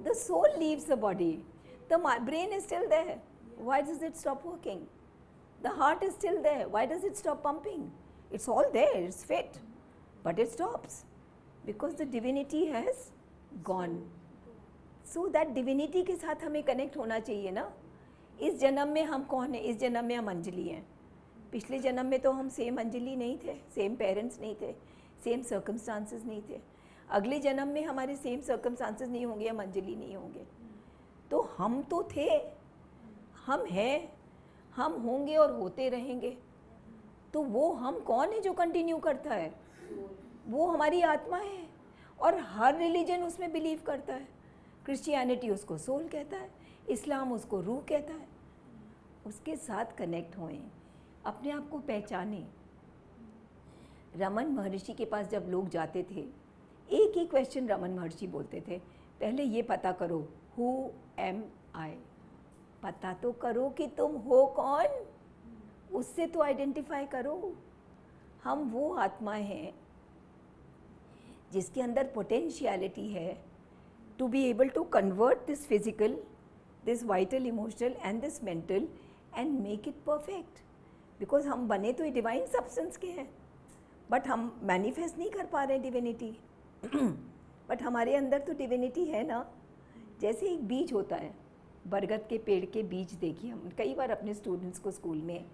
The soul leaves the body. The brain is still there. Why does it stop working? The heart is still there. Why does it stop pumping? It's all there, it's fit. But it stops because the divinity has gone. So that divinity के साथ हमें कनेक्ट होना चाहिए ना. इस जन्म में हम कौन है? इस जन्म में हम अंजलि हैं. पिछले जन्म में तो हम सेम अंजलि नहीं थे, सेम पेरेंट्स नहीं थे, सेम सर्कमस्टांसेस नहीं थे. अगले जन्म में हमारे सेम सर्कमस्टांसेस नहीं होंगे, हम अंजलि नहीं होंगे. तो हम तो थे, हम हैं, हम होंगे और होते रहेंगे. तो वो हम कौन है जो कंटिन्यू करता है? वो हमारी आत्मा है. और हर रिलीजन उसमें बिलीव करता है. क्रिश्चियनिटी उसको सोल कहता है, इस्लाम उसको रूह कहता है. उसके साथ कनेक्ट होएं, अपने आप को पहचानें. रमन महर्षि के पास जब लोग जाते थे, एक ही क्वेश्चन रमन महर्षि बोलते थे, पहले ये पता करो, हु एम आई. पता तो करो कि तुम हो कौन, उससे तो आइडेंटिफाई करो. हम वो आत्मा हैं जिसके अंदर पोटेंशियलिटी है to be able to convert this physical, this vital, emotional and this mental and make it perfect. Because हम बने तो डिवाइन सब्सटेंस के हैं, बट हम मैनिफेस्ट नहीं कर पा रहे डिविनिटी. बट हमारे अंदर तो डिविनिटी है ना. जैसे एक बीज होता है, बरगद के पेड़ के बीज देखिए, हम कई बार अपने स्टूडेंट्स को स्कूल में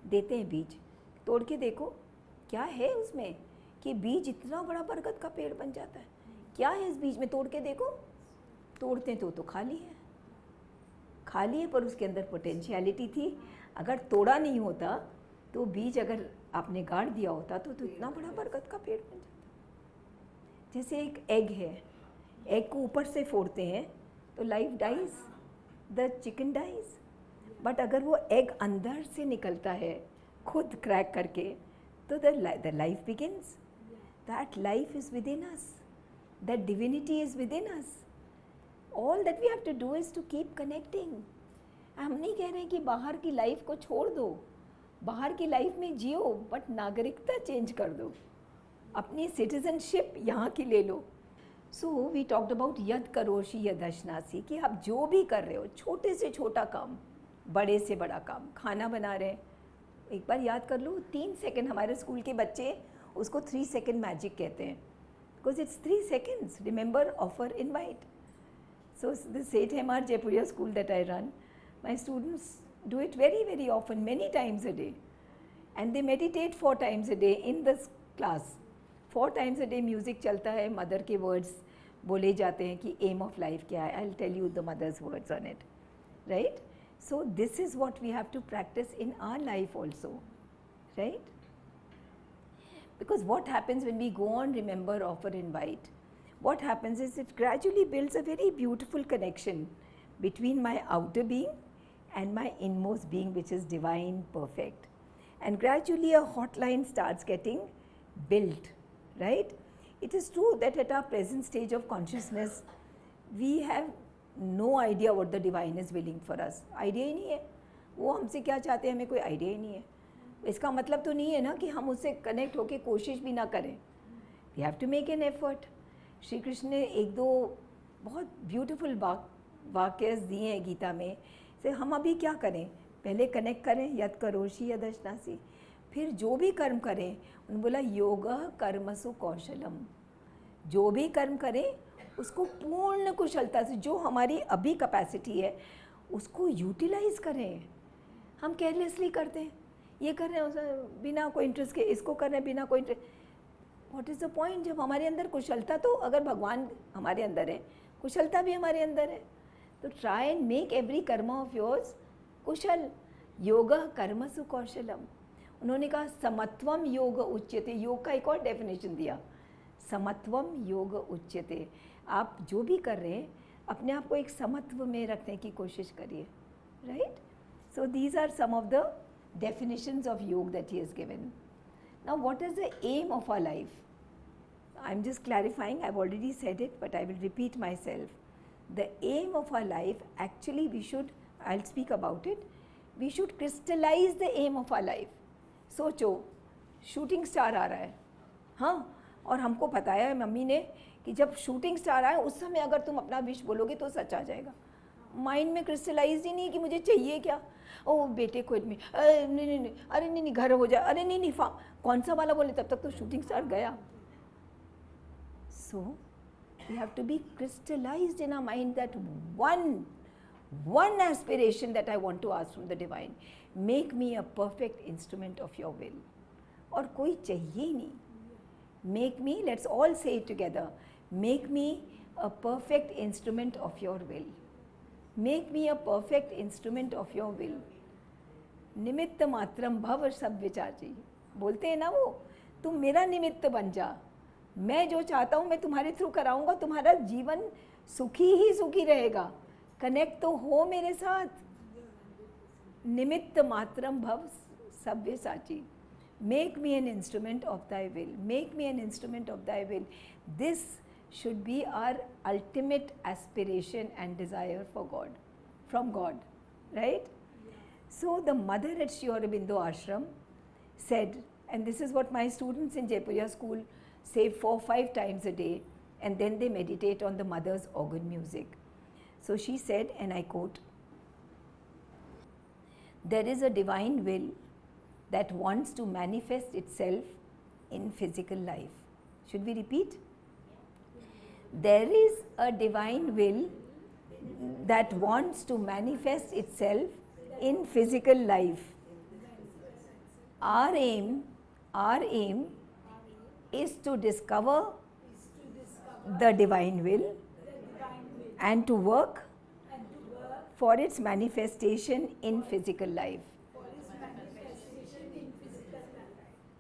देते हैं बीज, तोड़ के देखो क्या है उसमें, कि बीज इतना बड़ा बरगद का पेड़ बन जाता है. क्या है इस बीज में, तोड़ के देखो. तोड़ते हैं तो खाली है, खाली है, पर उसके अंदर पोटेंशियलिटी थी. अगर तोड़ा नहीं होता तो बीज अगर आपने गाड़ दिया होता तो इतना बड़ा बरगद का पेड़ बन जाता. जैसे एक एग है, एग को ऊपर से फोड़ते हैं तो life dies, the chicken dies. But अगर वो एग अंदर से निकलता है खुद क्रैक करके, तो the life begins. That life is within us, that divinity is within us. All that we have to do is to keep connecting. हम नहीं कह रहे हैं कि बाहर की लाइफ को छोड़ दो, बाहर की लाइफ में जियो, बट नागरिकता चेंज कर दो, अपनी सिटीजनशिप यहाँ की ले लो. सो वी टॉक्ड अबाउट यद करोषि यदश्नासी, कि आप जो भी कर रहे हो, छोटे से छोटा काम, बड़े से बड़ा काम, खाना बना रहे हैं, एक बार याद कर लो 3 सेकेंड. हमारे स्कूल के बच्चे उसको 3 सेकेंड मैजिक कहते हैं, because it's 3 seconds. Remember, offer, invite. So the Seth हेमार Jaipuria school that I run, my students do it very, very often, many times a day. And they meditate 4 times a day in this class. 4 times a day music चलता है, मदर के वर्ड्स बोले जाते हैं कि एम ऑफ लाइफ क्या है. I'll tell you the mother's words on it. Right? So this is what we have to practice in our life also. Right? Because what happens when we go on remember, offer, invite, what happens is it gradually builds a very beautiful connection between my outer being and my inmost being, which is divine, perfect. And gradually a hotline starts getting built, right? It is true that at our present stage of consciousness, we have no idea what the divine is willing for us. Idea ही नहीं है, वो हमसे क्या चाहते हैं, हमें कोई idea ही नहीं है. इसका मतलब तो नहीं है ना कि हम उससे कनेक्ट होके कोशिश भी ना करें. We have to make an effort. Shri Krishna ने 1-2 बहुत ब्यूटीफुल वाक्य दिए हैं गीता में. से हम अभी क्या करें, पहले कनेक्ट करें, यद करोषि यदश्नासी, फिर जो भी कर्म करें, उन्होंने बोला योग कर्मसु कौशलम. जो भी कर्म करें उसको पूर्ण कुशलता से, जो हमारी अभी कैपेसिटी है उसको यूटिलाइज करें. हम केयरलेसली करते हैं, ये कर रहे हैं बिना कोई इंटरेस्ट के, इसको कर रहे हैं बिना कोई interest. What is the point? जब हमारे अंदर कुशलता, तो अगर भगवान हमारे अंदर है, कुशलता भी हमारे अंदर है, तो ट्राई एंड मेक एवरी कर्म ऑफ योर्स कुशल. योग कर्मसु कौशलम. उन्होंने कहा समत्वम योग उच्यते. योग का एक और डेफिनेशन दिया, समत्वम योग उच्यते. आप जो भी कर रहे हैं अपने आप को एक समत्व में रखने की कोशिश करिए. Right? So these are some of the definitions of yoga that he has given. Now what is the aim of our life? I'm just clarifying, I've already said it, but I will repeat myself. The aim of our life, actually we should, I'll speak about it, we should crystallize the aim of our life. सोचो शूटिंग स्टार आ रहा है, हाँ, और हमको बताया है मम्मी ने कि जब शूटिंग स्टार आए उस समय अगर तुम अपना विश बोलोगे तो सच आ जाएगा. माइंड में क्रिस्टलाइज ही नहीं कि मुझे चाहिए क्या. ओ बेटे को एडमिट, नहीं नहीं नहीं, अरे नहीं नहीं घर हो जाए, अरे नहीं नहीं कौन सा वाला बोले, तब तक तो शूटिंग स्टार गया. सो we have to be crystallized in our mind that one aspiration that I want to ask from the divine, make me a perfect instrument of your will. और कोई चाहिए ही नहीं. Make me, let's all say it together, make me a perfect instrument of your will. Make me a perfect instrument of your will. निमित्त मात्रम भव सब विचारी, बोलते हैं ना वो, तुम मेरा निमित्त बन जा, मैं जो चाहता हूँ मैं तुम्हारे थ्रू कराऊंगा, तुम्हारा जीवन सुखी ही सुखी रहेगा. कनेक्ट तो हो मेरे साथ. निमित्त मात्रम भव सव्य साची. Make me an instrument of thy will. Make me an instrument of thy will. This should be our ultimate aspiration and desire for God, from God, right? So the mother at Sri Aurobindo Ashram said, and this is what my students in Jaipuria school say 4-5 times a day, and then they meditate on the mother's organ music. So she said, and I quote, there is a divine will that wants to manifest itself in physical life. Should we repeat? There is a divine will that wants to manifest itself in physical life. Our aim is to discover the divine will and to work for its manifestation in physical life.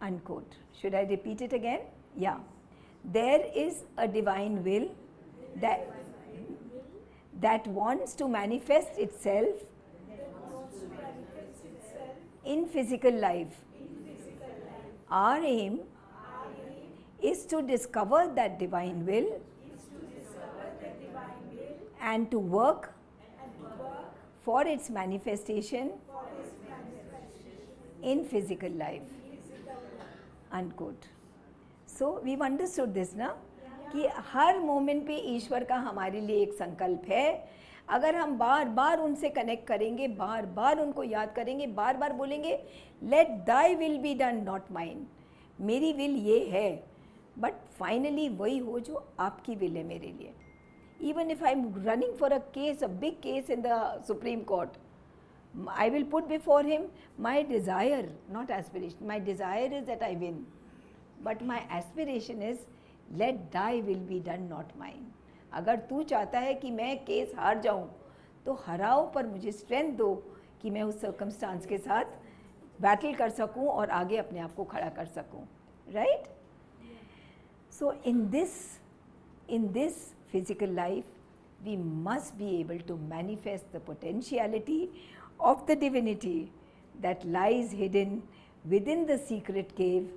Unquote. Should I repeat it again? Yeah. There is a divine will that wants to manifest itself in physical life. Our aim is to discover that divine will and to work for its manifestation in physical life. Unquote. So we've understood this ना, कि हर मोमेंट पे ईश्वर का हमारे लिए एक संकल्प है. अगर हम बार बार उनसे कनेक्ट करेंगे, बार बार उनको याद करेंगे, बार बार बोलेंगे let thy will be done not mine, मेरी विल ये है, बट फाइनली वही हो जो आपकी विल है मेरे लिए. Even if I'm running for a case, a big case in the Supreme Court, I will put before him my desire, not aspiration. My desire is that I win. But my aspiration is, let thy will be done, not mine. अगर तू चाहता है कि मैं केस हार जाऊं, तो हराओ, पर मुझे स्ट्रेंथ दो कि मैं उस सर्कमस्टांस के साथ बैटल कर सकूं और आगे अपने आप को खड़ा कर सकूं. Right? So in this physical life, we must be able to manifest the potentiality of the divinity that lies hidden within the secret cave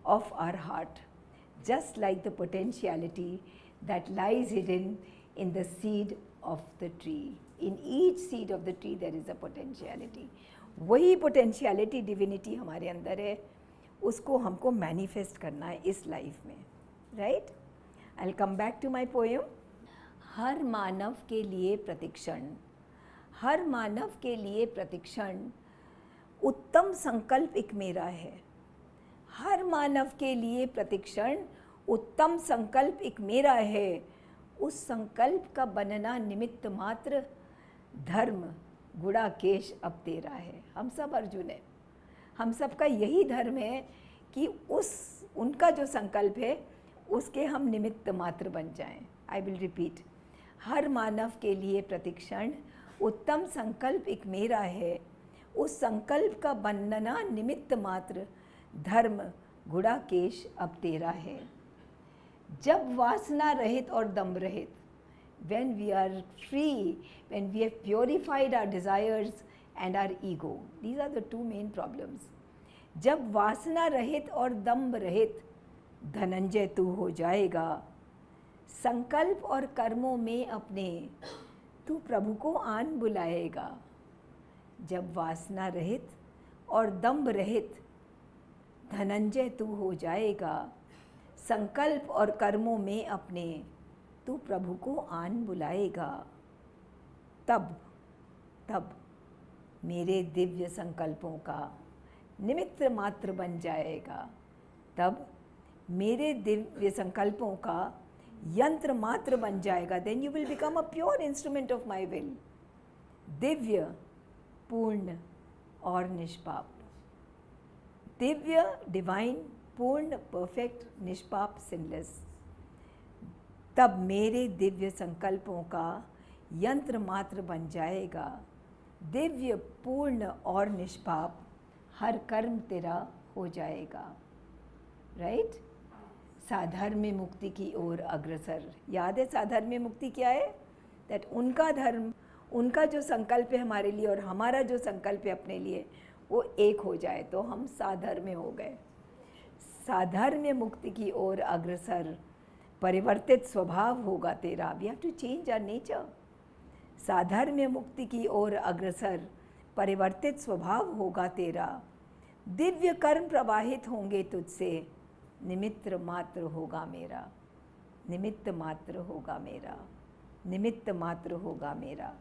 of our heart, just like the potentiality that lies hidden in the seed of the tree. In each seed of the tree there is a potentiality. वही potentiality divinity हमारे अंदर है, उसको हमको manifest करना है इस life में, right? I'll come back to my poem. हर मानव के लिए प्रतिक्षण, हर मानव के लिए प्रतिक्षण उत्तम संकल्प एक मेरा है. हर मानव के लिए प्रतिक्षण उत्तम संकल्प एक मेरा है. उस संकल्प का बनना निमित्त मात्र धर्म गुणाकेश अब तेरा है. हम सब अर्जुन है, हम सब का यही धर्म है कि उनका जो संकल्प है उसके हम निमित्त मात्र बन जाएं. I will repeat. हर मानव के लिए प्रतिक्षण उत्तम संकल्प एक मेरा है. उस संकल्प का बनना निमित्त मात्र धर्म गुणाकेश अब तेरा है. जब वासना रहित और दम रहित, when we are free, when we have purified our desires and our ego, these are the two main problems. जब वासना रहित और दम्भ रहित धनंजय तू हो जाएगा, संकल्प और कर्मों में अपने तू प्रभु को आन बुलाएगा. जब वासना रहित और दम्भ रहित धनंजय तू हो जाएगा, संकल्प और कर्मों में अपने तू प्रभु को आन बुलाएगा. तब मेरे दिव्य संकल्पों का निमित्त मात्र बन जाएगा, तब मेरे दिव्य संकल्पों का यंत्र मात्र बन जाएगा. Then you will become a pure instrument of my will. दिव्य, पूर्ण और निष्पाप. दिव्य, डिवाइन, पूर्ण, परफेक्ट, निष्पाप, सिनलेस. तब मेरे दिव्य संकल्पों का यंत्र मात्र बन जाएगा. दिव्य, पूर्ण और निष्पाप, हर कर्म तेरा हो जाएगा. राइट? साधर्म्य मुक्ति की ओर अग्रसर. याद है साधर्म्य मुक्ति क्या है? दैट उनका धर्म, उनका जो संकल्प है हमारे लिए और हमारा जो संकल्प है अपने लिए, वो एक हो जाए तो हम साधर्म्य हो गए. साधर्म्य मुक्ति की ओर अग्रसर, परिवर्तित स्वभाव होगा तेरा. We have to change our nature. साधर्म्य मुक्ति की ओर अग्रसर, परिवर्तित स्वभाव होगा तेरा. दिव्य कर्म प्रवाहित होंगे तुझसे, निमित्त मात्र होगा मेरा. निमित्त मात्र होगा मेरा. निमित्त मात्र होगा मेरा.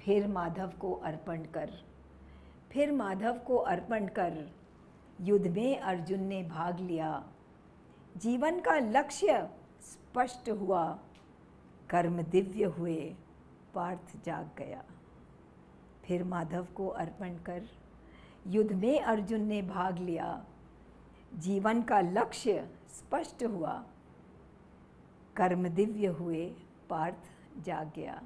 फिर माधव को अर्पण कर. फिर माधव को अर्पण कर. युद्ध में अर्जुन ने भाग लिया. जीवन का लक्ष्य स्पष्ट हुआ. कर्म दिव्य हुए. पार्थ जाग गया. फिर माधव को अर्पण कर. युद्ध में अर्जुन ने भाग लिया. जीवन का लक्ष्य स्पष्ट हुआ. कर्म दिव्य हुए. पार्थ जाग गया.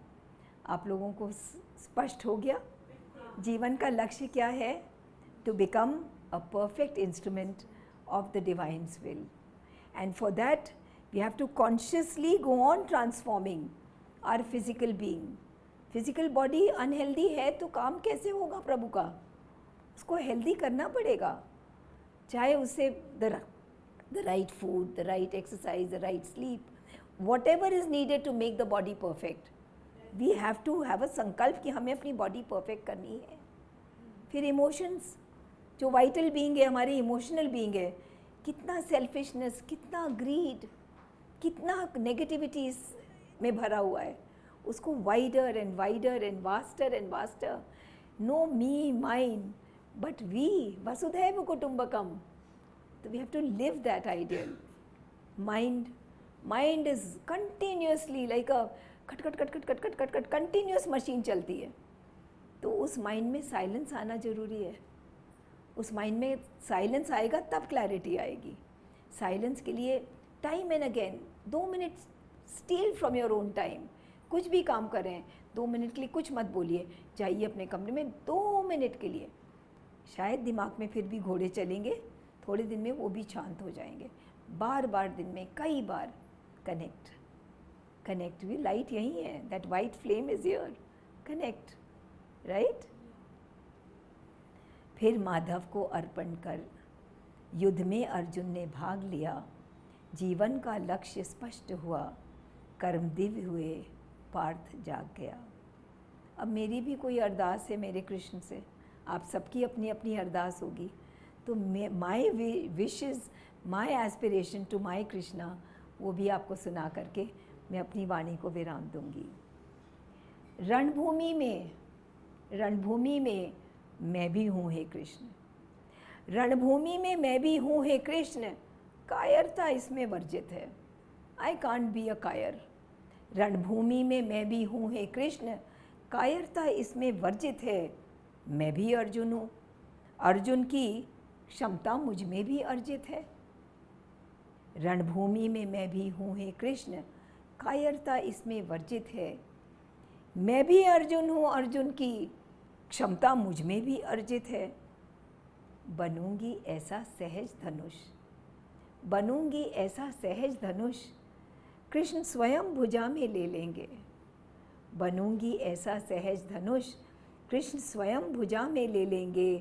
आप लोगों को स्पष्ट हो गया जीवन का लक्ष्य क्या है? To become a perfect instrument of the divine's will. And for that we have to consciously go on transforming our physical being. Physical body unhealthy है तो काम कैसे होगा प्रभु का? उसको हेल्दी करना पड़ेगा. चाहे उससे the right food, the right exercise, the right sleep, whatever is needed to make the body perfect. We have to have a संकल्प कि हमें अपनी बॉडी परफेक्ट करनी है. फिर इमोशंस, जो वाइटल बीइंग है, हमारी इमोशनल बीइंग है, कितना सेल्फिशनेस, कितना ग्रीड, कितना नेगेटिविटीज में भरा हुआ है, उसको wider and wider and vaster and vaster. No me, mine, but we, vasudhaiva kutumbakam. तो we have to live that ideal. Mind is continuously like a खट खट खट खट खट खट खट खट कंटिन्यूस मशीन चलती है. तो उस माइंड में साइलेंस आना ज़रूरी है. उस माइंड में साइलेंस आएगा तब क्लैरिटी आएगी. साइलेंस के लिए time and again 2 minute steel from your own time. कुछ भी काम करें 2 मिनट के लिए कुछ मत बोलिए. जाइए अपने कमरे में 2 मिनट के लिए. शायद दिमाग में फिर भी घोड़े चलेंगे, थोड़े दिन में वो भी शांत हो जाएंगे. बार बार दिन में कई बार कनेक्ट भी. लाइट यही है. That white flame is here. Connect. Right? फिर माधव को अर्पण कर. युद्ध में अर्जुन ने भाग लिया. जीवन का लक्ष्य स्पष्ट हुआ. कर्म दिव्य हुए. पार्थ जाग गया. अब मेरी भी कोई अरदास है मेरे कृष्ण से. आप सबकी अपनी अपनी अरदास होगी. तो my wishes, my aspiration to my Krishna, वो भी आपको सुना करके मैं अपनी वाणी को विराम दूंगी. रणभूमि में मैं भी हूँ हे कृष्ण. रणभूमि में मैं भी हूँ हे कृष्ण. कायरता इसमें वर्जित है. आई कांट बी अ कायर. रणभूमि में मैं भी हूँ हे कृष्ण. कायरता इसमें वर्जित है. मैं भी अर्जुन हूँ. अर्जुन की क्षमता मुझ में भी अर्जित है. रणभूमि में मैं भी हूँ हे कृष्ण. कायरता इसमें वर्जित है. मैं भी अर्जुन हूँ. अर्जुन की क्षमता मुझ में भी अर्जित है. बनूंगी ऐसा सहज धनुष. बनूंगी ऐसा सहज धनुष. कृष्ण स्वयं भुजा में ले लेंगे. बनूंगी ऐसा सहज धनुष. कृष्ण स्वयं भुजा में ले लेंगे.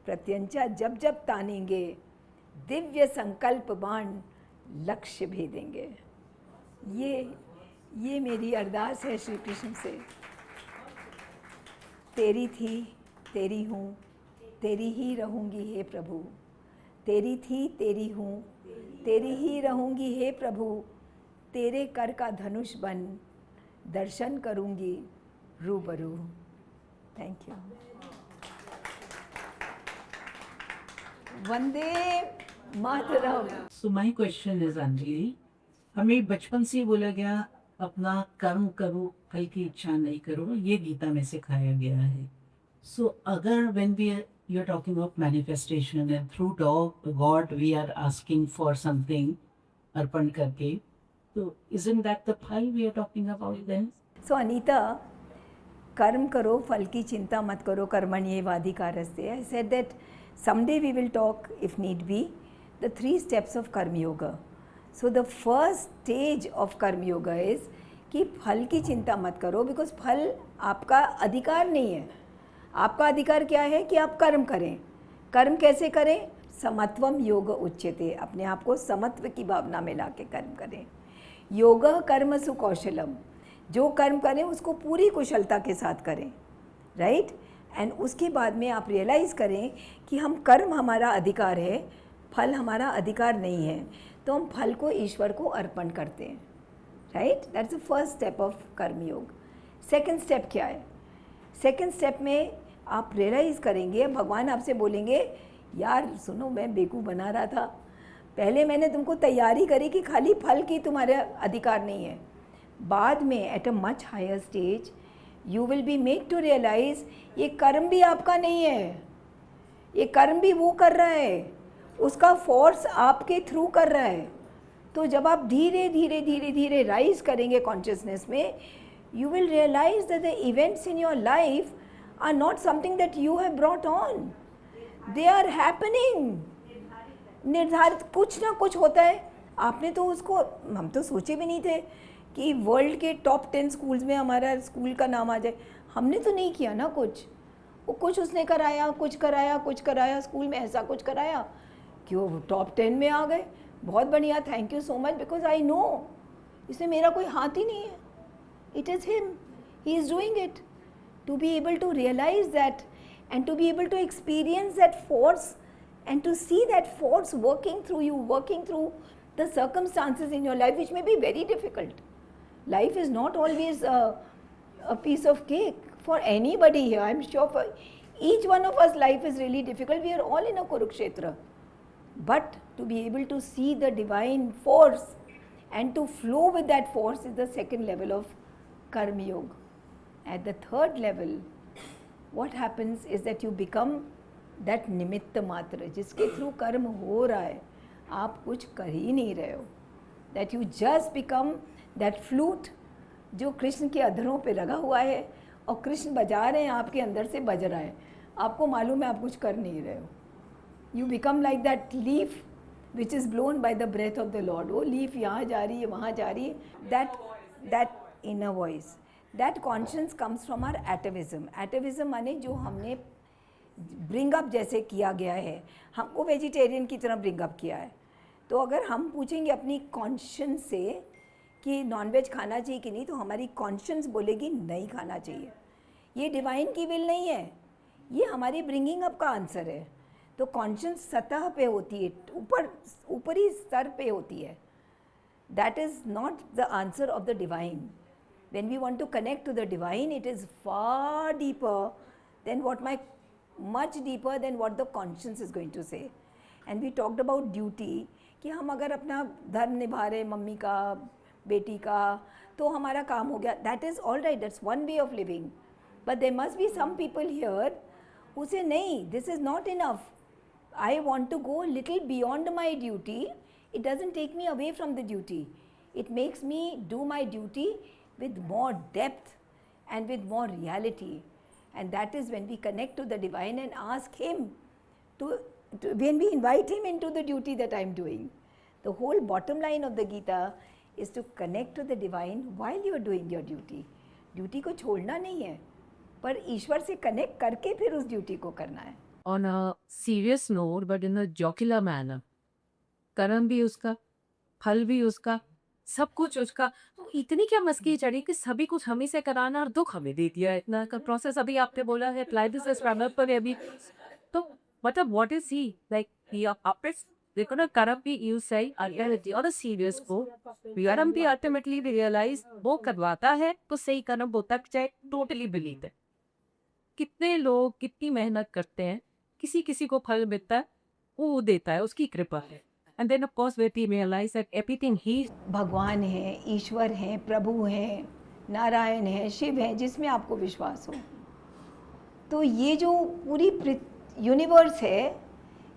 प्रत्यंचा जब जब तानेंगे. दिव्य संकल्प बाण लक्ष्य भेदेंगे. ये मेरी अरदास है श्री कृष्ण से. तेरी थी, तेरी हूँ, तेरी ही रहूँगी हे प्रभु. तेरी थी, तेरी हूँ, तेरी ही रहूँगी हे प्रभु. तेरे कर का धनुष बन दर्शन करूँगी. रूबरू. Thank you. Vande Mataram. So my question is Anjali, हमें बचपन से ही बोला गया अपना कर्म करो फल की इच्छा नहीं करो, ये गीता में सिखाया गया है. So अगर when we are you're talking of manifestation and through God we are asking for something अर्पण करके, तो isn't that the फल we are talking about then? So Anita, कर्म करो फल की चिंता मत करो, कर्मण्येवाधिकारस्ते. I said that someday we will talk, if need be, the 3 steps of Karma Yoga. So the first stage of Karma Yoga is कि फल की चिंता मत करो, बिकॉज फल आपका अधिकार नहीं है. आपका अधिकार क्या है कि आप कर्म करें. कर्म कैसे करें? समत्वम योग उच्यते. अपने आप को समत्व की भावना में ला के कर्म करें. योग कर्म सुकौशलम. जो कर्म करें उसको पूरी कुशलता के साथ करें, राइट. एंड उसके बाद में आप रियलाइज़ करें कि हम कर्म हमारा अधिकार है, फल हमारा अधिकार नहीं है, तो हम फल को ईश्वर को अर्पण करते हैं, right. That's the first step of कर्म योग. सेकेंड स्टेप क्या है? सेकेंड स्टेप में आप रियलाइज़ करेंगे, भगवान आपसे बोलेंगे, यार सुनो, मैं बेवकूफ़ बना रहा था, पहले मैंने तुमको तैयारी करी कि खाली फल की तुम्हारे अधिकार नहीं है. बाद में at a much higher stage you will be made to realise ये कर्म भी आपका नहीं है, ये कर्म भी वो कर रहा है, उसका फोर्स आपके थ्रू कर रहा है. तो जब आप धीरे धीरे धीरे धीरे राइज करेंगे कॉन्शियसनेस में, you will realize that the events in your life are not something that you have brought on. They are happening. निर्धारित कुछ ना कुछ होता है. आपने तो उसको, हम तो सोचे भी नहीं थे कि वर्ल्ड के टॉप 10 स्कूल्स में हमारा स्कूल का नाम आ जाए. हमने तो नहीं किया ना कुछ. वो कुछ उसने कराया, कुछ कराया, कुछ कराया, स्कूल में ऐसा कुछ कराया कि वो टॉप 10 में आ गए. बहुत बढ़िया, thank you so much, because I know इसमें मेरा कोई हाथ ही नहीं है. It is him. He is doing it. To be able to realize that and to be able to experience that force and to see that force working through you, working through the circumstances in your life, which may be very difficult. Life is not always a piece of cake for anybody here. I'm sure for each one of us, life is really difficult. We are all in a Kurukshetra. But to be able to see the divine force and to flow with that force is the second level of Karma Yoga. At the third level, what happens is that you become that nimitta matra, जिसके थ्रू कर्म हो रहा है, आप कुछ कर ही नहीं रहे हो. That you just become that flute जो कृष्ण के अधरों पे लगा हुआ है और कृष्ण बजा रहे हैं, आपके अंदर से बज रहा है. आपको मालूम है आप कुछ कर नहीं रहे हो. You become like that leaf which is blown by the breath of the Lord. वो leaf यहाँ जा रही है, वहाँ जा रही है. That inner voice, that conscience comes from our atavism. Atavism माने जो हमने bring up जैसे किया गया है, हमको वेजिटेरियन की तरह bring up किया है. तो अगर हम पूछेंगे अपनी conscience से कि नॉनवेज खाना चाहिए कि नहीं, तो हमारी conscience बोलेगी नहीं खाना चाहिए. ये डिवाइन की विल नहीं है, ये हमारी ब्रिंगिंग अप का आंसर है. तो कॉन्शियस सतह पे होती है, ऊपरी स्तर पे होती है. That is not the answer of the divine. When we want to connect to the divine, it is far deeper than much deeper than what the conscious is going to say. And we talked about duty, कि हम अगर अपना धर्म निभा रहे, मम्मी का, बेटी का, तो हमारा काम हो गया. That is all right, that's one way of living. But there must be some people here who say, नहीं, this is not enough. I want to go a little beyond my duty. It doesn't take me away from the duty. It makes me do my duty with more depth and with more reality. And that is when we connect to the divine and ask him when we invite him into the duty that I'm doing. The whole bottom line of the Gita is to connect to the divine while you're doing your duty. Duty को छोड़ना नहीं है, पर ईश्वर से कनेक्ट करके फिर उस ड्यूटी को करना है. On a serious note, but in a jocular manner, कर्म भी उसका, फल भी उसका, सब कुछ उसका. तो इतनी क्या मस्की चढ़ी कि सभी कुछ हम ही से कराना और दुख हमें दे दिया. इतना का प्रोसेस अभी आपने बोला है, अप्लाई दिस एज पर अभी. तो मतलब what is he like, he up देखो ना Karambi you say reality और serious को Karambi ultimately we realize वो करवाता है तो सही कर्म वो तक चाहे totally believe है। कितने लोग कितनी मेहनत करते हैं, किसी किसी को फल मिलता है, वो देता है, उसकी कृपा है। And then of course when we realize that everything he भगवान है, ईश्वर हैं, प्रभु हैं, नारायण है, शिव है, जिसमें आपको विश्वास हो। तो ये जो पूरी यूनिवर्स है,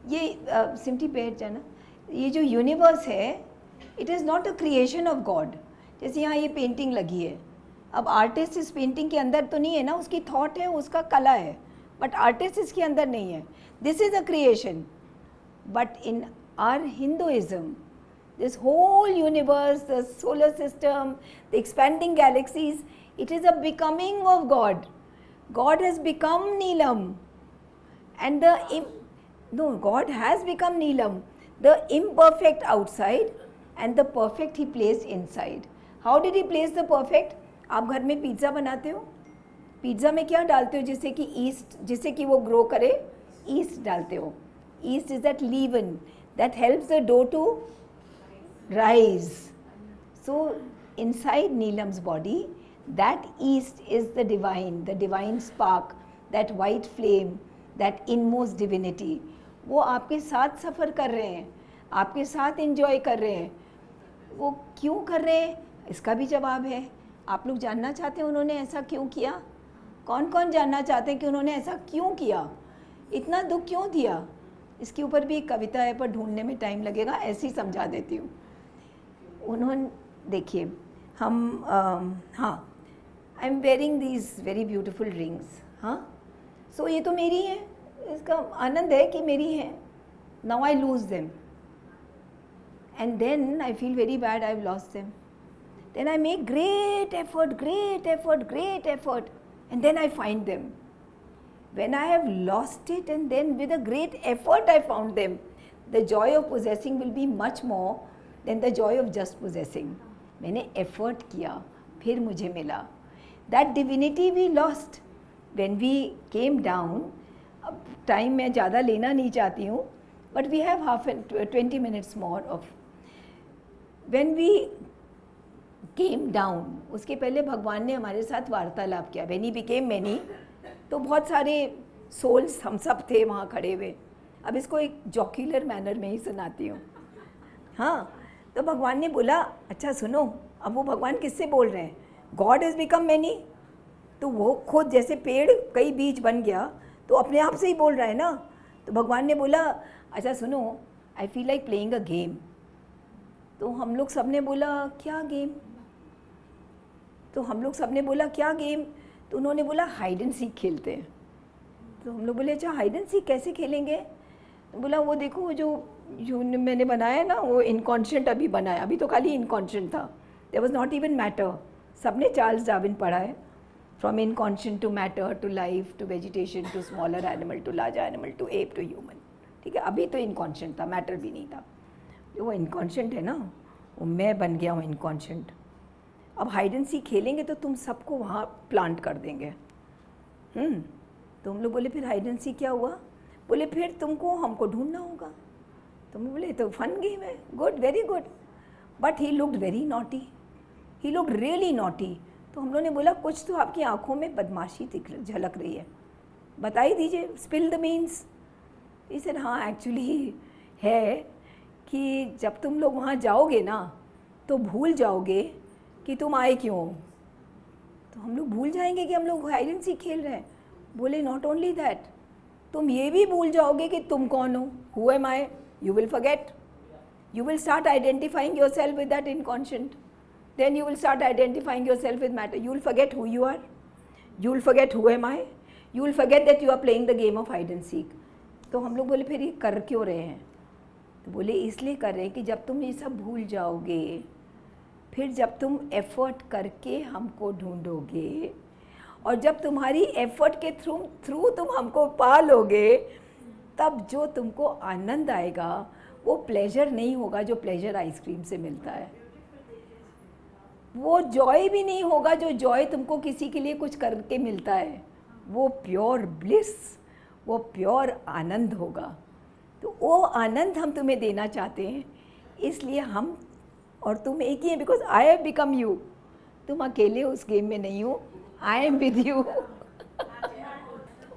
ये सिमटी पेट जाना, ये जो यूनिवर्स है, it is not a creation of God. जैसे यहाँ ये पेंटिंग लगी है, अब आर्टिस्ट इस पेंटिंग के अंदर तो नहीं है ना, उसकी थॉट है, उसका कला है, बट आर्टिस्ट इसके अंदर नहीं है। This is a creation, but in are Hinduism this whole universe, the solar system, the expanding galaxies, it is a becoming of God. God has become Neelam, and God has become Neelam, the imperfect outside and the perfect he placed inside. How did he place the perfect? आप घर में पिज़्ज़ा बनाते हो, पिज़्ज़ा में क्या डालते हो जिससे कि ईस्ट, जिससे कि वो ग्रो करे? ईस्ट डालते हो। Yeast is that leaven that helps the dough to rise. So inside Neelam's body, that east is the divine spark, that white flame, that inmost divinity. वो आपके साथ सफ़र कर रहे हैं, आपके साथ enjoy कर रहे हैं। वो क्यों कर रहे हैं, इसका भी जवाब है। आप लोग जानना चाहते हैं उन्होंने ऐसा क्यों किया? कौन कौन जानना चाहते हैं कि उन्होंने ऐसा क्यों किया, इतना दुख क्यों दिया? इसके ऊपर भी एक कविता है, पर ढूंढने में टाइम लगेगा, ऐसे ही समझा देती हूँ। उन्होंने, देखिए, हम हाँ, I am wearing these very beautiful rings. हाँ, सो ये तो मेरी है, इसका आनंद है कि मेरी है। Now I lose them and then I feel very bad, I have lost them. Then I make great effort and then I find them. When I have lost it and then with a great effort I found them, the joy of possessing will be much more than the joy of just possessing. मैंने effort किया, फिर मुझे मिला। That divinity we lost when we came down. अब टाइम मैं ज़्यादा लेना नहीं चाहती हूँ, but we have 20 minutes more of. When we came down, उसके पहले भगवान ने हमारे साथ वार्तालाप किया। When he became many, तो बहुत सारे सोल्स हम सब थे वहाँ खड़े हुए। अब इसको एक जॉक्यूलर मैनर में ही सुनाती हूँ। हाँ, तो भगवान ने बोला, अच्छा सुनो, अब वो भगवान किससे बोल रहे हैं? God is become many. तो वो खुद जैसे पेड़ कई बीज बन गया, तो अपने आप से ही बोल रहा है ना। तो भगवान ने बोला, अच्छा सुनो, I feel like playing a game. तो हम लोग सब ने बोला, क्या गेम? तो हम लोग सब ने बोला, क्या गेम? तो उन्होंने बोला, हाइड एंड सीक खेलते हैं। तो हम लोग बोले, अच्छा हाइड एंड सीक कैसे खेलेंगे? तो बोला, वो देखो जो मैंने बनाया ना, वो इनकॉन्शियंट अभी बनाया, अभी तो खाली इनकॉन्शियंट था, there was not even matter. सबने चार्ल्स डार्विन पढ़ा है, from inconscient to matter to life to vegetation to smaller animal to large animal to ape to human. ठीक है, अभी तो इनकॉन्शियंट था, मैटर भी नहीं था। जो वो इनकॉन्शियंट है ना, वो मैं बन गया हूँ इनकॉन्शियंट। अब हाइड एंड सीक खेलेंगे तो तुम सबको वहाँ प्लांट कर देंगे। तो हम लोग बोले, फिर हाइड एंड सीक क्या हुआ? बोले, फिर तुमको हमको ढूंढना होगा। तो हम बोले, तो फन गेम है, good, very good. But he looked very naughty, he looked really naughty. तो हम लोगों ने बोला, कुछ तो आपकी आंखों में बदमाशी झलक रही है, बताई दीजिए, spill the means. He said, हाँ एक्चुअली है कि जब तुम लोग वहाँ जाओगे ना, तो भूल जाओगे कि तुम आए क्यों हो। तो हम लोग भूल जाएंगे कि हम लोग हाइड एंड सीक खेल रहे हैं। बोले, नॉट ओनली दैट, तुम ये भी भूल जाओगे कि तुम कौन हो, who am I. You will forget, you will start identifying yourself with that inconscient. Then you will start identifying yourself with matter. You will forget who you are. You will forget who am I. You will forget that you are playing the game of hide and seek. तो हम लोग बोले फिर ये कर क्यों रहे हैं? तो बोले इसलिए कर रहे हैं कि जब तुम ये सब भूल जाओगे, फिर जब तुम एफर्ट करके हमको ढूंढोगे और जब तुम्हारी एफर्ट के थ्रू तुम हमको पा लोगे, तब जो तुमको आनंद आएगा वो प्लेजर नहीं होगा जो प्लेजर आइसक्रीम से मिलता है, वो जॉय भी नहीं होगा जो जॉय तुमको किसी के लिए कुछ करके मिलता है। वो प्योर ब्लिस, वो प्योर आनंद होगा। तो वो आनंद हम तुम्हें देना चाहते हैं, इसलिए हम और तुम एक ही हैं, because I have become you. तुम अकेले उस गेम में नहीं हो, I am with you.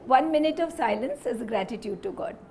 1 minute of silence as a gratitude to God.